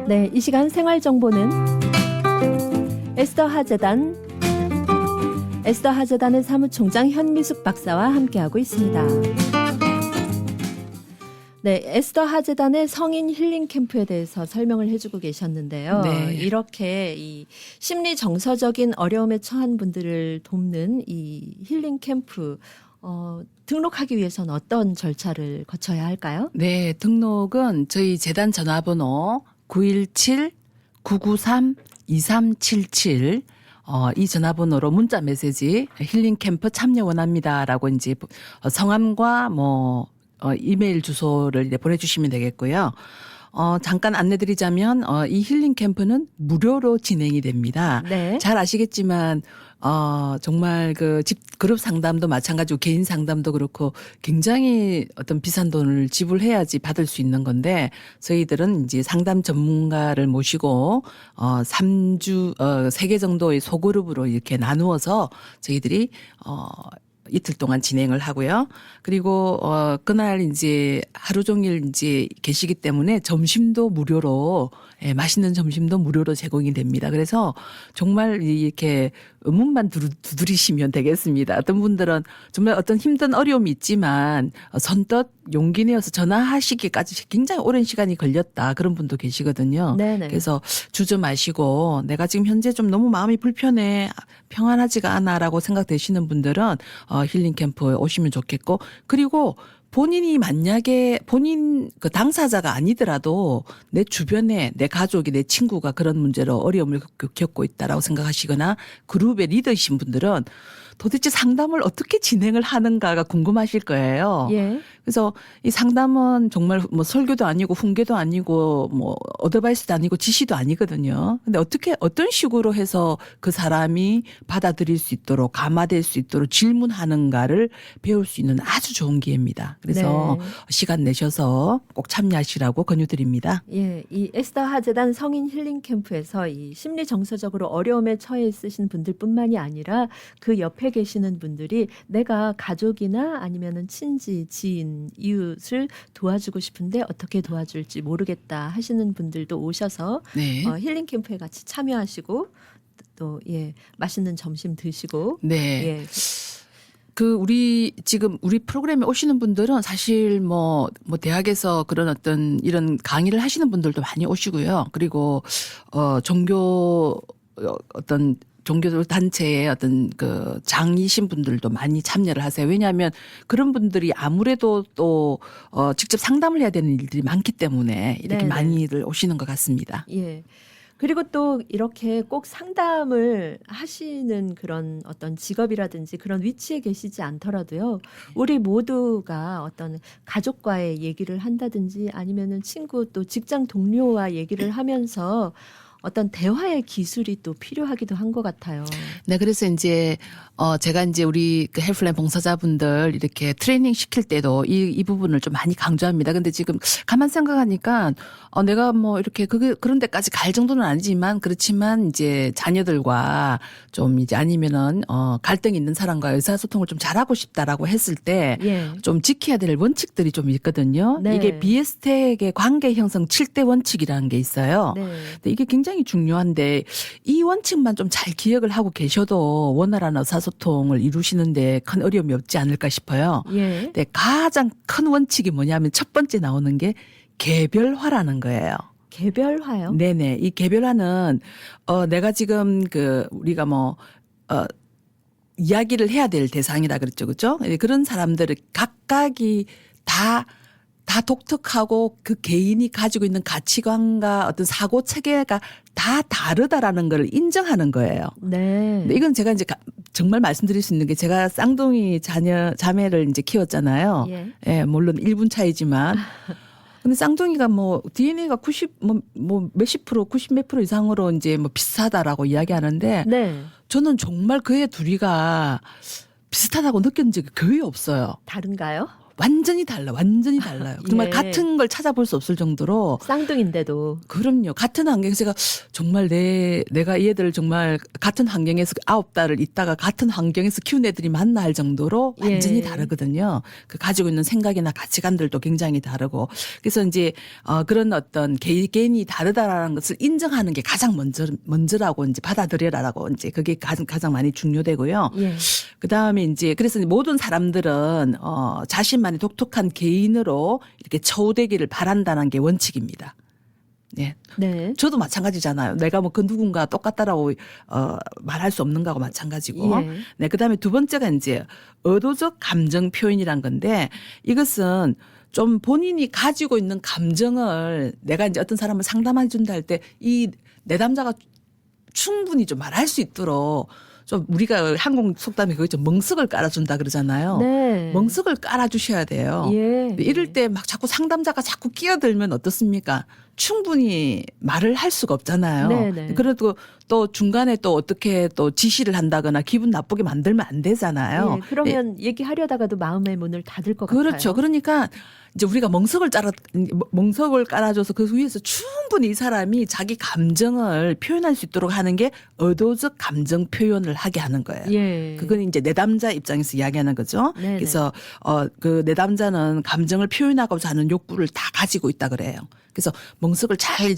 네, 이 시간 생활 정보는 에스더 하재단의 사무총장 현미숙 박사와 함께하고 있습니다. 네, 에스더 하재단의 성인 힐링 캠프에 대해서 설명을 해주고 계셨는데요. 네. 이렇게 이 심리 정서적인 어려움에 처한 분들을 돕는 이 힐링 캠프 등록하기 위해서는 어떤 절차를 거쳐야 할까요? 네, 등록은 저희 재단 전화번호 917-993-2377 이 전화번호로 문자 메시지 힐링 캠프 참여 원합니다라고 이제 성함과 이메일 주소를 이제 보내주시면 되겠고요. 잠깐 안내드리자면 이 힐링 캠프는 무료로 진행이 됩니다. 네. 잘 아시겠지만 정말 그 집 그룹 상담도 마찬가지고 개인 상담도 그렇고 굉장히 어떤 비싼 돈을 지불해야지 받을 수 있는 건데 저희들은 이제 상담 전문가를 모시고 3개 정도의 소그룹으로 이렇게 나누어서 저희들이 이틀 동안 진행을 하고요. 그리고 그날 이제 하루 종일 이제 계시기 때문에 점심도 무료로 맛있는 점심도 무료로 제공이 됩니다. 그래서 정말 이렇게 문만 두드리시면 되겠습니다. 어떤 분들은 정말 어떤 힘든 어려움이 있지만 선뜻 용기 내어서 전화하시기까지 굉장히 오랜 시간이 걸렸다. 그런 분도 계시거든요. 네네. 그래서 주저 마시고 내가 지금 현재 좀 너무 마음이 불편해 평안하지가 않아라고 생각되시는 분들은 힐링 캠프에 오시면 좋겠고 그리고 본인이 만약에 본인 그 당사자가 아니더라도 내 주변에 내 가족이 내 친구가 그런 문제로 어려움을 겪고 있다라고 생각하시거나 그룹의 리더이신 분들은 도대체 상담을 어떻게 진행을 하는가가 궁금하실 거예요. 예. 그래서 이 상담은 정말 뭐 설교도 아니고 훈계도 아니고 뭐 어드바이스도 아니고 지시도 아니거든요. 근데 어떻게 어떤 식으로 해서 그 사람이 받아들일 수 있도록 감화될 수 있도록 질문하는가를 배울 수 있는 아주 좋은 기회입니다. 그래서 네. 시간 내셔서 꼭 참여하시라고 권유드립니다. 예, 이 에스더 하재단 성인 힐링 캠프에서 이 심리 정서적으로 어려움에 처해 있으신 분들뿐만이 아니라 그 옆에 계시는 분들이 내가 가족이나 아니면은 친지, 지인, 이웃을 도와주고 싶은데 어떻게 도와줄지 모르겠다 하시는 분들도 오셔서 네. 힐링 캠프에 같이 참여하시고 또 맛있는 점심 드시고 네. 예. 지금 우리 프로그램에 오시는 분들은 사실 뭐 대학에서 그런 어떤 이런 강의를 하시는 분들도 많이 오시고요. 그리고, 종교 단체의 어떤 그 장이신 분들도 많이 참여를 하세요. 왜냐하면 그런 분들이 아무래도 또, 직접 상담을 해야 되는 일들이 많기 때문에 이렇게 네네. 많이들 오시는 것 같습니다. 예. 그리고 또 이렇게 꼭 상담을 하시는 그런 어떤 직업이라든지 그런 위치에 계시지 않더라도요. 우리 모두가 어떤 가족과의 얘기를 한다든지 아니면은 친구 또 직장 동료와 얘기를 하면서 어떤 대화의 기술이 또 필요하기도 한 것 같아요. 네, 그래서 이제 제가 이제 우리 그 헬프라인 봉사자분들 이렇게 트레이닝 시킬 때도 이 부분을 좀 많이 강조합니다. 근데 지금 가만 생각하니까 내가 뭐 이렇게 그런 데까지 갈 정도는 아니지만 그렇지만 이제 자녀들과 좀 이제 아니면은 갈등 있는 사람과 의사소통을 좀 잘하고 싶다라고 했을 때 좀 예. 지켜야 될 원칙들이 좀 있거든요. 네. 이게 비에스텍의 관계 형성 7대 원칙이라는 게 있어요. 네. 근데 이게 굉장히 중요한데 이 원칙만 좀 잘 기억을 하고 계셔도 원활한 의사소통을 이루시는데 큰 어려움이 없지 않을까 싶어요. 예. 근데 가장 큰 원칙이 뭐냐면 첫 번째 나오는 게 개별화라는 거예요. 개별화요? 네네. 이 개별화는 내가 지금 우리가 이야기를 해야 될 대상이라 그랬죠. 그렇죠? 그런 사람들을 각각이 다 독특하고 그 개인이 가지고 있는 가치관과 어떤 사고 체계가 다 다르다라는 걸 인정하는 거예요. 네. 근데 이건 제가 이제 정말 말씀드릴 수 있는 게 제가 쌍둥이 자매를 이제 키웠잖아요. 예. 물론 1분 차이지만. 근데 쌍둥이가 DNA가 90 몇십 프로, 90 몇 프로 이상으로 이제 비슷하다라고 이야기하는데 네. 저는 정말 그의 둘이가 비슷하다고 느낀 적이 거의 없어요. 다른가요? 완전히 달라요. 정말 예. 같은 걸 찾아볼 수 없을 정도로. 쌍둥이인데도. 그럼요. 같은 환경에서 제가 정말 내가 이 애들을 정말 같은 환경에서 9달을 있다가 같은 환경에서 키운 애들이 맞나 할 정도로 완전히 예. 다르거든요. 그 가지고 있는 생각이나 가치관들도 굉장히 다르고. 그래서 이제 그런 어떤 개인이 다르다라는 것을 인정하는 게 가장 먼저라고 이제 받아들여라라고 이제 그게 가장 많이 중요되고요. 예. 그다음에 이제 그래서 모든 사람들은 자신만의 독특한 개인으로 이렇게 처우되기를 바란다는 게 원칙입니다. 네. 네. 저도 마찬가지잖아요. 내가 그 누군가 똑같다라고 말할 수 없는 거하고 마찬가지고. 예. 네. 그다음에 두 번째가 이제 의도적 감정 표현이란 건데 이것은 좀 본인이 가지고 있는 감정을 내가 이제 어떤 사람을 상담해 준다 할 때 이 내담자가 충분히 좀 말할 수 있도록 좀 우리가 한국 속담에 그거 좀 멍석을 깔아준다 그러잖아요. 네. 멍석을 깔아주셔야 돼요. 예. 이럴 때 막 자꾸 상담자가 자꾸 끼어들면 어떻습니까? 충분히 말을 할 수가 없잖아요. 네네. 그래도 또 중간에 또 어떻게 또 지시를 한다거나 기분 나쁘게 만들면 안 되잖아요. 예, 그러면 얘기하려다가도 마음의 문을 닫을 것 같아요. 그렇죠. 그러니까 이제 우리가 멍석을 깔아줘서 그 위에서 충분히 이 사람이 자기 감정을 표현할 수 있도록 하는 게 의도적 감정 표현을 하게 하는 거예요. 예. 그건 이제 내담자 입장에서 이야기하는 거죠. 네네. 그래서 그 내담자는 감정을 표현하고자 하는 욕구를 다 가지고 있다 그래요. 그래서 멍석을 잘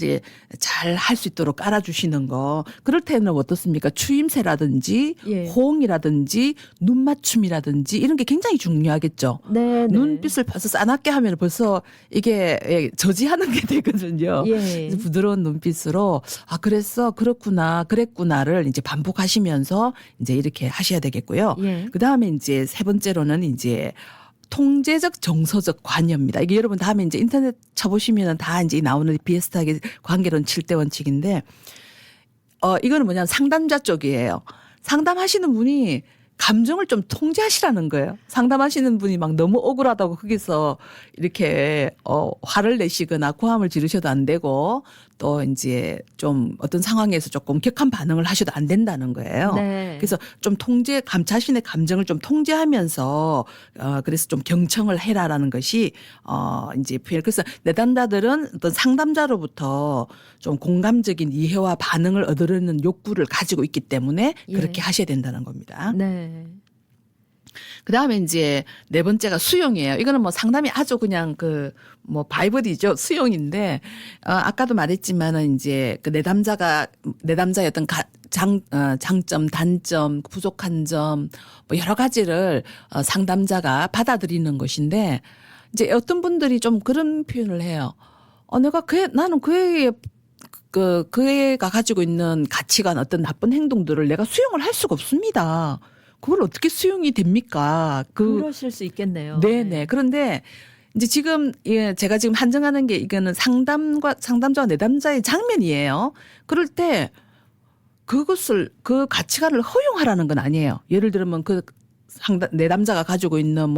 할 수 있도록 깔아주시는 거. 그럴 때는 어떻습니까? 추임새라든지 예. 호응이라든지 눈 맞춤이라든지 이런 게 굉장히 중요하겠죠. 네. 눈빛을 벌써 싸납게 하면 벌써 이게 저지하는 게 되거든요. 예. 그래서 부드러운 눈빛으로 아 그랬어 그렇구나 그랬구나를 이제 반복하시면서 이제 이렇게 하셔야 되겠고요. 예. 그 다음에 이제 세 번째로는 이제 통제적 정서적 관여입니다. 이게 여러분 다음에 이제 인터넷 쳐보시면은 다 이제 나오는 비슷하게 관계론 7대 원칙인데 이거는 뭐냐면 상담자 쪽이에요. 상담하시는 분이 감정을 좀 통제하시라는 거예요. 상담하시는 분이 막 너무 억울하다고 거기서 이렇게 화를 내시거나 고함을 지르셔도 안 되고 또 이제 좀 어떤 상황에서 조금 격한 반응을 하셔도 안 된다는 거예요. 네. 그래서 좀 자신의 감정을 좀 통제하면서 그래서 좀 경청을 해라라는 것이 이제 표현. 그래서 내담자들은 어떤 상담자로부터 좀 공감적인 이해와 반응을 얻으려는 욕구를 가지고 있기 때문에 그렇게 예. 하셔야 된다는 겁니다. 네. 그 다음에 이제 네 번째가 수용이에요. 이거는 뭐 상담이 아주 그냥 바이블이죠. 수용인데, 아까도 말했지만은 이제 그 내담자의 어떤 장점, 단점, 부족한 점, 뭐 여러 가지를 상담자가 받아들이는 것인데, 이제 어떤 분들이 좀 그런 표현을 해요. 나는 그 애가 가지고 있는 가치관, 어떤 나쁜 행동들을 내가 수용을 할 수가 없습니다. 그걸 어떻게 수용이 됩니까? 그러실 수 있겠네요. 네네. 그런데 이제 지금 제가 지금 한정하는 게 이거는 상담자와 내담자의 장면이에요. 그럴 때 그 가치관을 허용하라는 건 아니에요. 예를 들면 내담자가 가지고 있는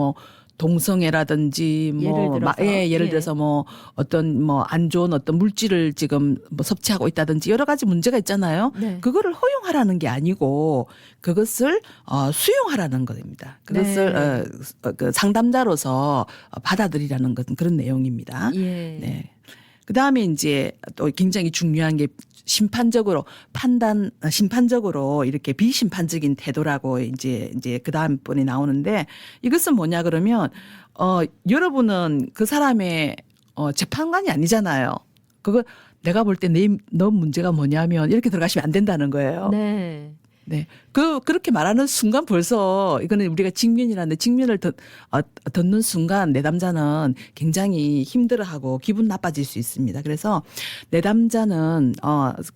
동성애라든지 예를 들어서 어떤 안 좋은 어떤 물질을 지금 섭취하고 있다든지 여러 가지 문제가 있잖아요. 네. 그거를 허용하라는 게 아니고 그것을 수용하라는 겁니다. 그것을 그 상담자로서 받아들이라는 것은 그런 내용입니다. 예. 네. 그 다음에 이제 또 굉장히 중요한 게 심판적으로 이렇게 비심판적인 태도라고 이제 그 다음번에 나오는데 이것은 뭐냐 그러면 여러분은 그 사람의 재판관이 아니잖아요. 그거 내가 볼 때 너 문제가 뭐냐면 이렇게 들어가시면 안 된다는 거예요. 네. 네. 그렇게 말하는 순간 벌써 이거는 우리가 직면이라는데 직면을 듣는 순간 내담자는 굉장히 힘들어하고 기분 나빠질 수 있습니다. 그래서 내담자는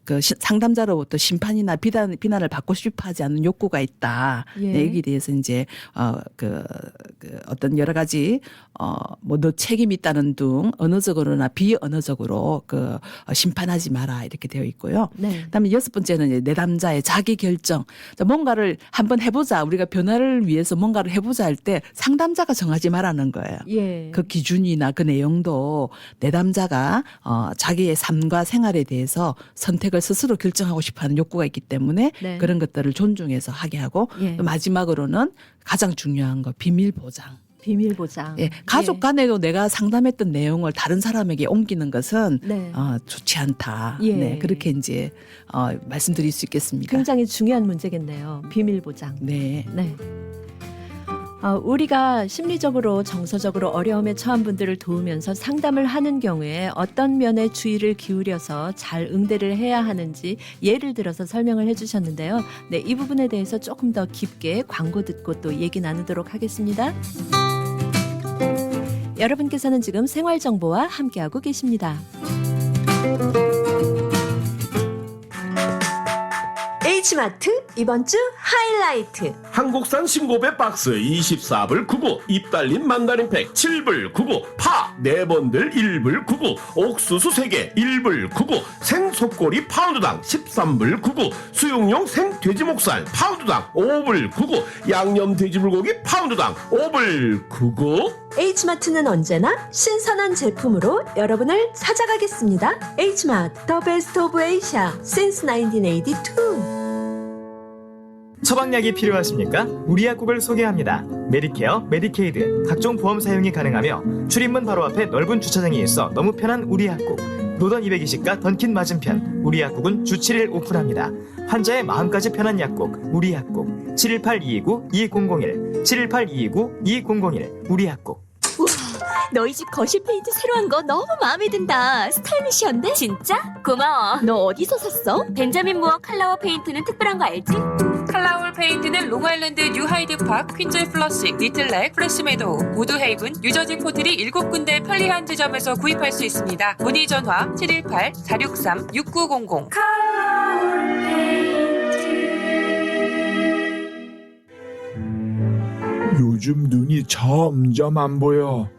그 상담자로부터 심판이나 비난을 받고 싶어 하지 않는 욕구가 있다. 예. 네, 여기에 대해서 이제 그 어떤 여러 가지 너 책임이 있다는 등 언어적으로나 비언어적으로 심판하지 마라 이렇게 되어 있고요. 네. 그다음에 6번째는 이제 내담자의 자기 결정. 뭔가를 한번 해보자. 우리가 변화를 위해서 뭔가를 해보자 할 때 상담자가 정하지 말라는 거예요. 예. 그 기준이나 그 내용도 내담자가 자기의 삶과 생활에 대해서 선택을 스스로 결정하고 싶어하는 욕구가 있기 때문에 네. 그런 것들을 존중해서 하게 하고 예. 또 마지막으로는 가장 중요한 거 비밀 보장. 비밀 보장. 예, 가족 간에도 내가 상담했던 내용을 다른 사람에게 옮기는 것은 네. 좋지 않다. 예. 네, 그렇게 이제 말씀드릴 수 있겠습니다. 굉장히 중요한 문제겠네요. 비밀 보장. 네. 네. 우리가 심리적으로 정서적으로 어려움에 처한 분들을 도우면서 상담을 하는 경우에 어떤 면에 주의를 기울여서 잘 응대를 해야 하는지 예를 들어서 설명을 해주셨는데요. 네, 이 부분에 대해서 조금 더 깊게 광고 듣고 또 얘기 나누도록 하겠습니다. 여러분께서는 지금 생활정보와 함께하고 계십니다. H마트 이번 주 하이라이트. 한국산 신고배 박스 24불 99, 입 달린 만다린팩 7불 99, 파 4번들 1불 99, 옥수수 3개 1불 99, 생속꼬리 파운드당 13불 99, 수육용 생돼지목살 파운드당 5불 99, 양념 돼지불고기 파운드당 5불 99. H마트는 언제나 신선한 제품으로 여러분을 찾아가겠습니다. H마트, The Best of Asia since 1982. 처방약이 필요하십니까? 우리 약국을 소개합니다. 메디케어, 메디케이드, 각종 보험 사용이 가능하며 출입문 바로 앞에 넓은 주차장이 있어 너무 편한 우리 약국. 노던 220가 던킨 맞은편 우리 약국은 주 7일 오픈합니다. 환자의 마음까지 편한 약국 우리 약국. 718-229-2001 718-229-2001 우리 약국. 너희 집 거실 페인트 새로 한 거 너무 마음에 든다. 스타일리시한데? 진짜? 고마워. 너 어디서 샀어? 벤자민 무어 칼라워 페인트는 특별한 거 알지? 칼라울 페인트는 롱아일랜드 뉴하이드파크, 퀸즈 플러식, 리틀렉, 프레시메도우, 우드헤이븐, 뉴저지 포트리 7군데 편리한 지점에서 구입할 수 있습니다. 문의 전화 718-463-6900. 요즘 눈이 점점 안 보여.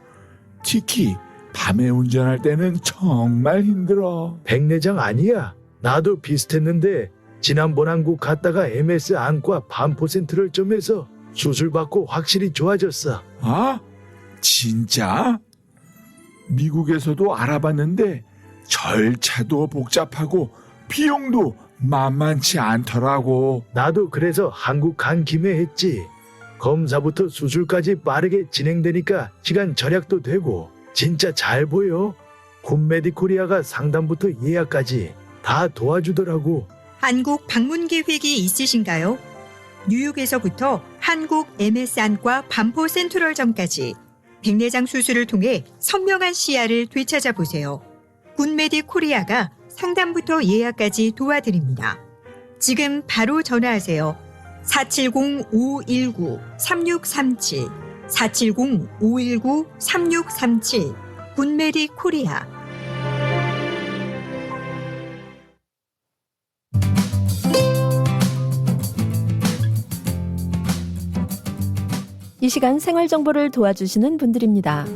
특히 밤에 운전할 때는 정말 힘들어. 백내장 아니야. 나도 비슷했는데 지난번 한국 갔다가 MS 안과 반포센트럴 점에서 수술받고 확실히 좋아졌어. 아? 진짜? 미국에서도 알아봤는데 절차도 복잡하고 비용도 만만치 않더라고. 나도 그래서 한국 간 김에 했지. 검사부터 수술까지 빠르게 진행되니까 시간 절약도 되고 진짜 잘 보여. 굿메디코리아가 상담부터 예약까지 다 도와주더라고. 한국 방문 계획이 있으신가요? 뉴욕에서부터 한국 MS 안과 반포 센트럴점까지 백내장 수술을 통해 선명한 시야를 되찾아 보세요. 굿메디 코리아가 상담부터 예약까지 도와드립니다. 지금 바로 전화하세요. 470-519-3637 470-519-3637 굿메디 코리아. 이 시간 생활 정보를 도와주시는 분들입니다.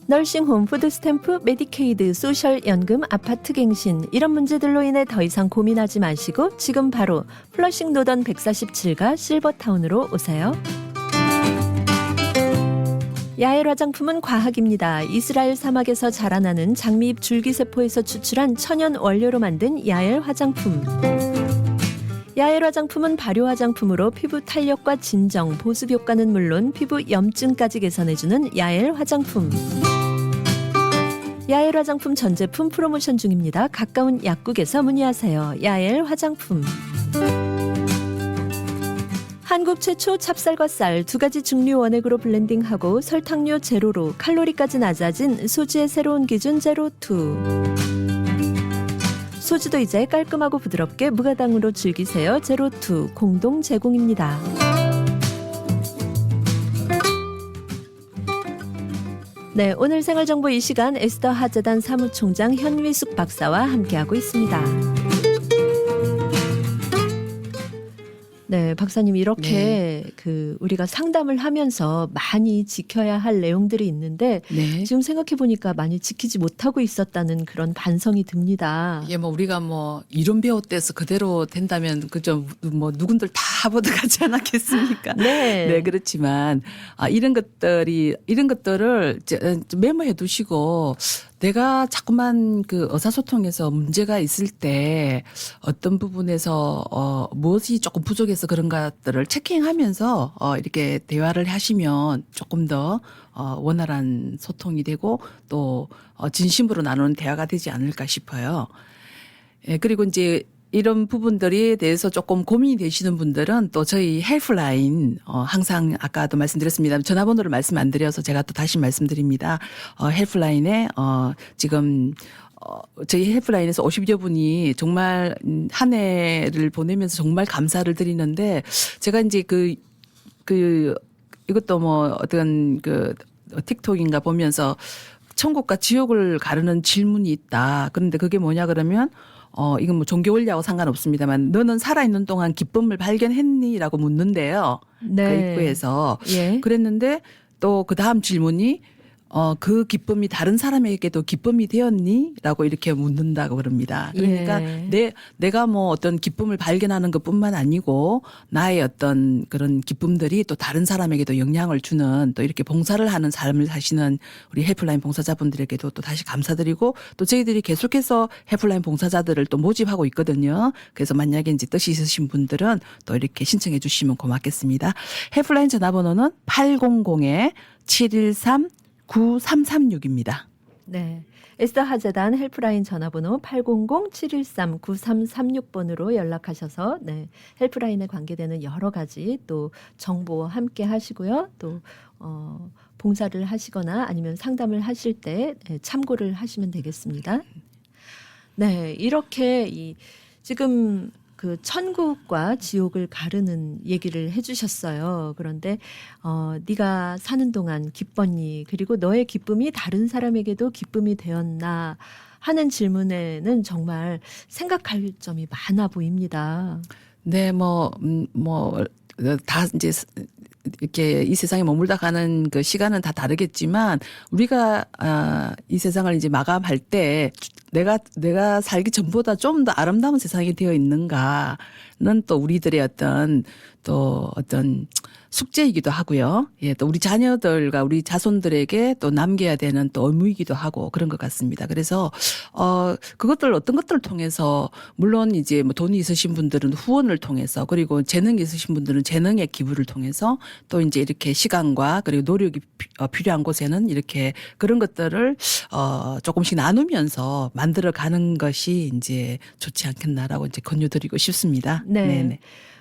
널싱홈, 푸드스탬프, 메디케이드, 소셜연금, 아파트갱신 이런 문제들로 인해 더 이상 고민하지 마시고 지금 바로 플러싱 노던 147가 실버타운으로 오세요. 야엘 화장품은 과학입니다. 이스라엘 사막에서 자라나는 장미잎 줄기세포에서 추출한 천연 원료로 만든 야엘 화장품. 야엘 화장품은 발효 화장품으로 피부 탄력과 진정, 보습 효과는 물론 피부 염증까지 개선해주는 야엘 화장품. 야엘 화장품 전 제품 프로모션 중입니다. 가까운 약국에서 문의하세요. 야엘 화장품. 한국 최초 찹쌀과 쌀 2가지 증류 원액으로 블렌딩하고 설탕류 제로로 칼로리까지 낮아진 소주의 새로운 기준 제로2. 소주도 이제 깔끔하고 부드럽게 무가당으로 즐기세요. 제로2 공동 제공입니다. 네, 오늘 생활정보 이 시간 에스더 하재단 사무총장 현위숙 박사와 함께하고 있습니다. 네, 박사님 이렇게 우리가 상담을 하면서 많이 지켜야 할 내용들이 있는데 지금 생각해 보니까 많이 지키지 못하고 있었다는 그런 반성이 듭니다. 예, 우리가 이론 배웠대서 그대로 된다면 그죠 누군들 다 보듯하지 않았겠습니까? 네, 그렇지만 이런 것들을 메모해 두시고. 내가 자꾸만 그 의사소통에서 문제가 있을 때 어떤 부분에서 무엇이 조금 부족해서 그런 것들을 체킹하면서 이렇게 대화를 하시면 조금 더 원활한 소통이 되고 또 진심으로 나누는 대화가 되지 않을까 싶어요. 예, 그리고 이제 이런 부분들에 대해서 조금 고민이 되시는 분들은 또 저희 헬프라인 항상 아까도 말씀드렸습니다. 전화번호를 말씀 안 드려서 제가 또 다시 말씀드립니다. 헬프라인에 지금 저희 헬프라인에서 50여 분이 정말 한 해를 보내면서 정말 감사를 드리는데 제가 이제 이것도 어떤 틱톡인가 보면서 천국과 지옥을 가르는 질문이 있다. 그런데 그게 뭐냐 그러면 이건 뭐 종교 원리하고 상관없습니다만 너는 살아있는 동안 기쁨을 발견했니?라고 묻는데요. 네. 그 입구에서 예. 그랬는데 또 그 다음 질문이 그 기쁨이 다른 사람에게도 기쁨이 되었니? 라고 이렇게 묻는다고 그럽니다. 그러니까 내가 뭐 어떤 기쁨을 발견하는 것 뿐만 아니고 나의 어떤 그런 기쁨들이 또 다른 사람에게도 영향을 주는 또 이렇게 봉사를 하는 삶을 사시는 우리 헬프라인 봉사자분들에게도 또 다시 감사드리고 또 저희들이 계속해서 헬프라인 봉사자들을 또 모집하고 있거든요. 그래서 만약에 이제 뜻이 있으신 분들은 또 이렇게 신청해 주시면 고맙겠습니다. 헬프라인 전화번호는 800-713-9336입니다. 네. 에스더 하재단 헬프라인 전화번호 800-713-9336번으로 연락하셔서 네, 헬프라인에 관계되는 여러 가지 또 정보 함께 하시고요. 또 봉사를 하시거나 아니면 상담을 하실 때 참고를 하시면 되겠습니다. 네, 이렇게 지금 그 천국과 지옥을 가르는 얘기를 해주셨어요. 그런데 네가 사는 동안 기뻤니? 그리고 너의 기쁨이 다른 사람에게도 기쁨이 되었나? 하는 질문에는 정말 생각할 점이 많아 보입니다. 네, 다 이제 이렇게 이 세상에 머물다 가는 그 시간은 다 다르겠지만 우리가 이 세상을 이제 마감할 때 내가 살기 전보다 좀 더 아름다운 세상이 되어 있는가는 또 우리들의 어떤 숙제이기도 하고요. 예, 또 우리 자녀들과 우리 자손들에게 또 남겨야 되는 또 의무이기도 하고 그런 것 같습니다. 그래서 그것들 어떤 것들을 통해서 물론 이제 뭐 돈이 있으신 분들은 후원을 통해서 그리고 재능이 있으신 분들은 재능의 기부를 통해서 또 이제 이렇게 시간과 그리고 노력이 필요한 곳에는 이렇게 그런 것들을 조금씩 나누면서 만들어 가는 것이 이제 좋지 않겠나라고 이제 권유드리고 싶습니다. 네. 네네.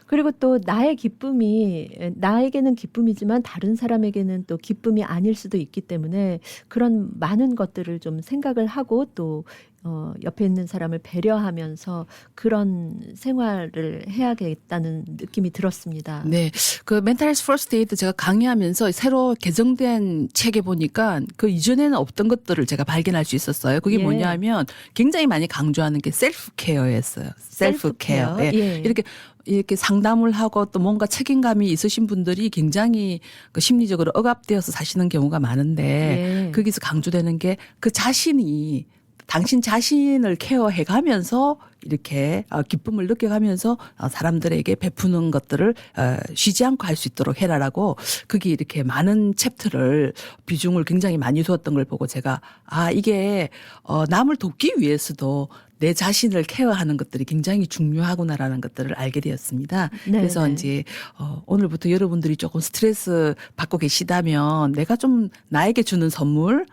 그리고 또 나의 기쁨이 나에게는 기쁨이지만 다른 사람에게는 또 기쁨이 아닐 수도 있기 때문에 그런 많은 것들을 좀 생각을 하고 또 옆에 있는 사람을 배려하면서 그런 생활을 해야겠다는 느낌이 들었습니다. 네. 그 멘탈 헬스 퍼스트 에이드 제가 강의하면서 새로 개정된 책에 보니까 그 이전에는 없던 것들을 제가 발견할 수 있었어요. 그게 예. 뭐냐면 굉장히 많이 강조하는 게 셀프 케어였어요. 셀프 케어. 예. 예. 이렇게 상담을 하고 또 뭔가 책임감이 있으신 분들이 굉장히 그 심리적으로 억압되어서 사시는 경우가 많은데 예. 거기서 강조되는 게 그 자신이 당신 자신을 케어해 가면서 이렇게 기쁨을 느껴가면서 사람들에게 베푸는 것들을 쉬지 않고 할 수 있도록 해라라고 그게 이렇게 많은 챕터를 비중을 굉장히 많이 두었던 걸 보고 제가 이게 남을 돕기 위해서도 내 자신을 케어하는 것들이 굉장히 중요하구나라는 것들을 알게 되었습니다. 네, 그래서 네. 이제 오늘부터 여러분들이 조금 스트레스 받고 계시다면 내가 좀 나에게 주는 선물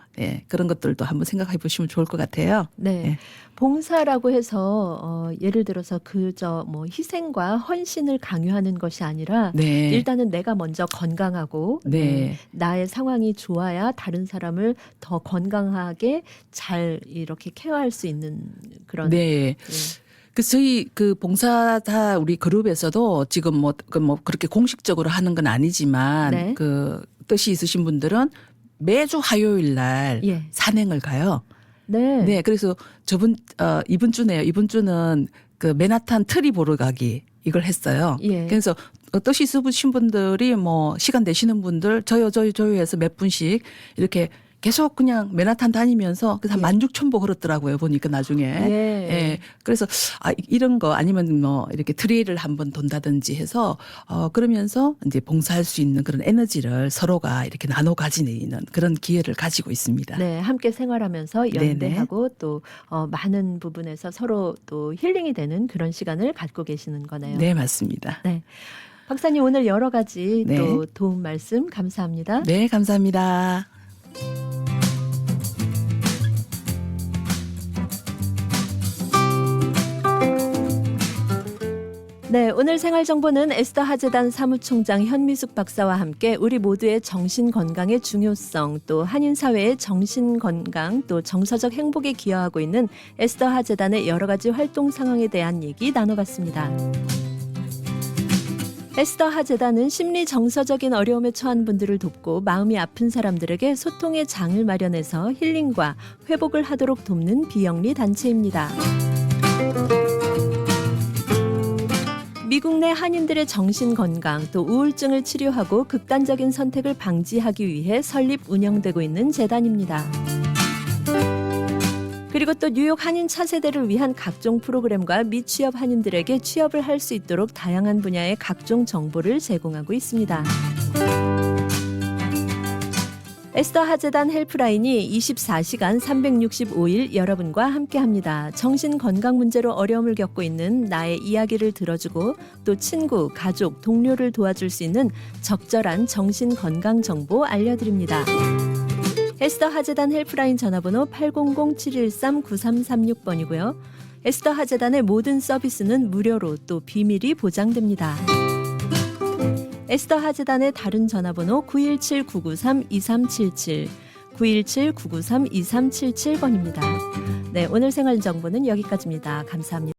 그런 것들도 한번 생각해 보시면 좋을 것 같아요. 네. 봉사라고 해서 예를 들어서 그저 뭐 희생과 헌신을 강요하는 것이 아니라 네. 일단은 내가 먼저 건강하고 나의 상황이 좋아야 다른 사람을 더 건강하게 잘 이렇게 케어할 수 있는 그런 네. 저희 그 봉사자 우리 그룹에서도 지금 뭐 그렇게 공식적으로 하는 건 아니지만 네. 그 뜻이 있으신 분들은 매주 화요일 날 산행을 가요. 네. 그래서 이번 주네요. 이번 주는 그 맨하탄 트리 보러 가기 이걸 했어요. 예. 그래서 뜻이 있으신 분들이 뭐 시간 되시는 분들 저요 해서 몇 분씩 이렇게 계속 그냥 맨하탄 다니면서 그래서 한 16,000보 걸었더라고요. 보니까 나중에. 예. 그래서 이런 거 아니면 뭐 이렇게 트레일을 한번 돈다든지 해서 그러면서 이제 봉사할 수 있는 그런 에너지를 서로가 이렇게 나눠 가지는 그런 기회를 가지고 있습니다. 네, 함께 생활하면서 연대하고 또 많은 부분에서 서로 또 힐링이 되는 그런 시간을 갖고 계시는 거네요. 네, 맞습니다. 네. 박사님 오늘 여러 가지 네. 또 도움 말씀 감사합니다. 네, 감사합니다. 네, 오늘 생활정보는 에스더 하재단 사무총장 현미숙 박사와 함께 우리 모두의 정신건강의 중요성 또 한인사회의 정신건강 또 정서적 행복에 기여하고 있는 에스더 하재단의 여러 가지 활동 상황에 대한 얘기 나눠봤습니다. 에스더 하재단은 심리 정서적인 어려움에 처한 분들을 돕고 마음이 아픈 사람들에게 소통의 장을 마련해서 힐링과 회복을 하도록 돕는 비영리 단체입니다. 미국 내 한인들의 정신 건강 또 우울증을 치료하고 극단적인 선택을 방지하기 위해 설립 운영되고 있는 재단입니다. 그리고 또 뉴욕 한인 차세대를 위한 각종 프로그램과 미취업 한인들에게 취업을 할 수 있도록 다양한 분야의 각종 정보를 제공하고 있습니다. 에스더 하재단 헬프라인이 24시간 365일 여러분과 함께합니다. 정신 건강 문제로 어려움을 겪고 있는 나의 이야기를 들어주고 또 친구, 가족, 동료를 도와줄 수 있는 적절한 정신 건강 정보 알려드립니다. 에스더 하재단 헬프라인 전화번호 800-713-9336번이고요. 에스더 하재단의 모든 서비스는 무료로 또 비밀이 보장됩니다. 에스더 하재단의 다른 전화번호 917-993-2377, 917-993-2377번입니다. 네, 오늘 생활 정보는 여기까지입니다. 감사합니다.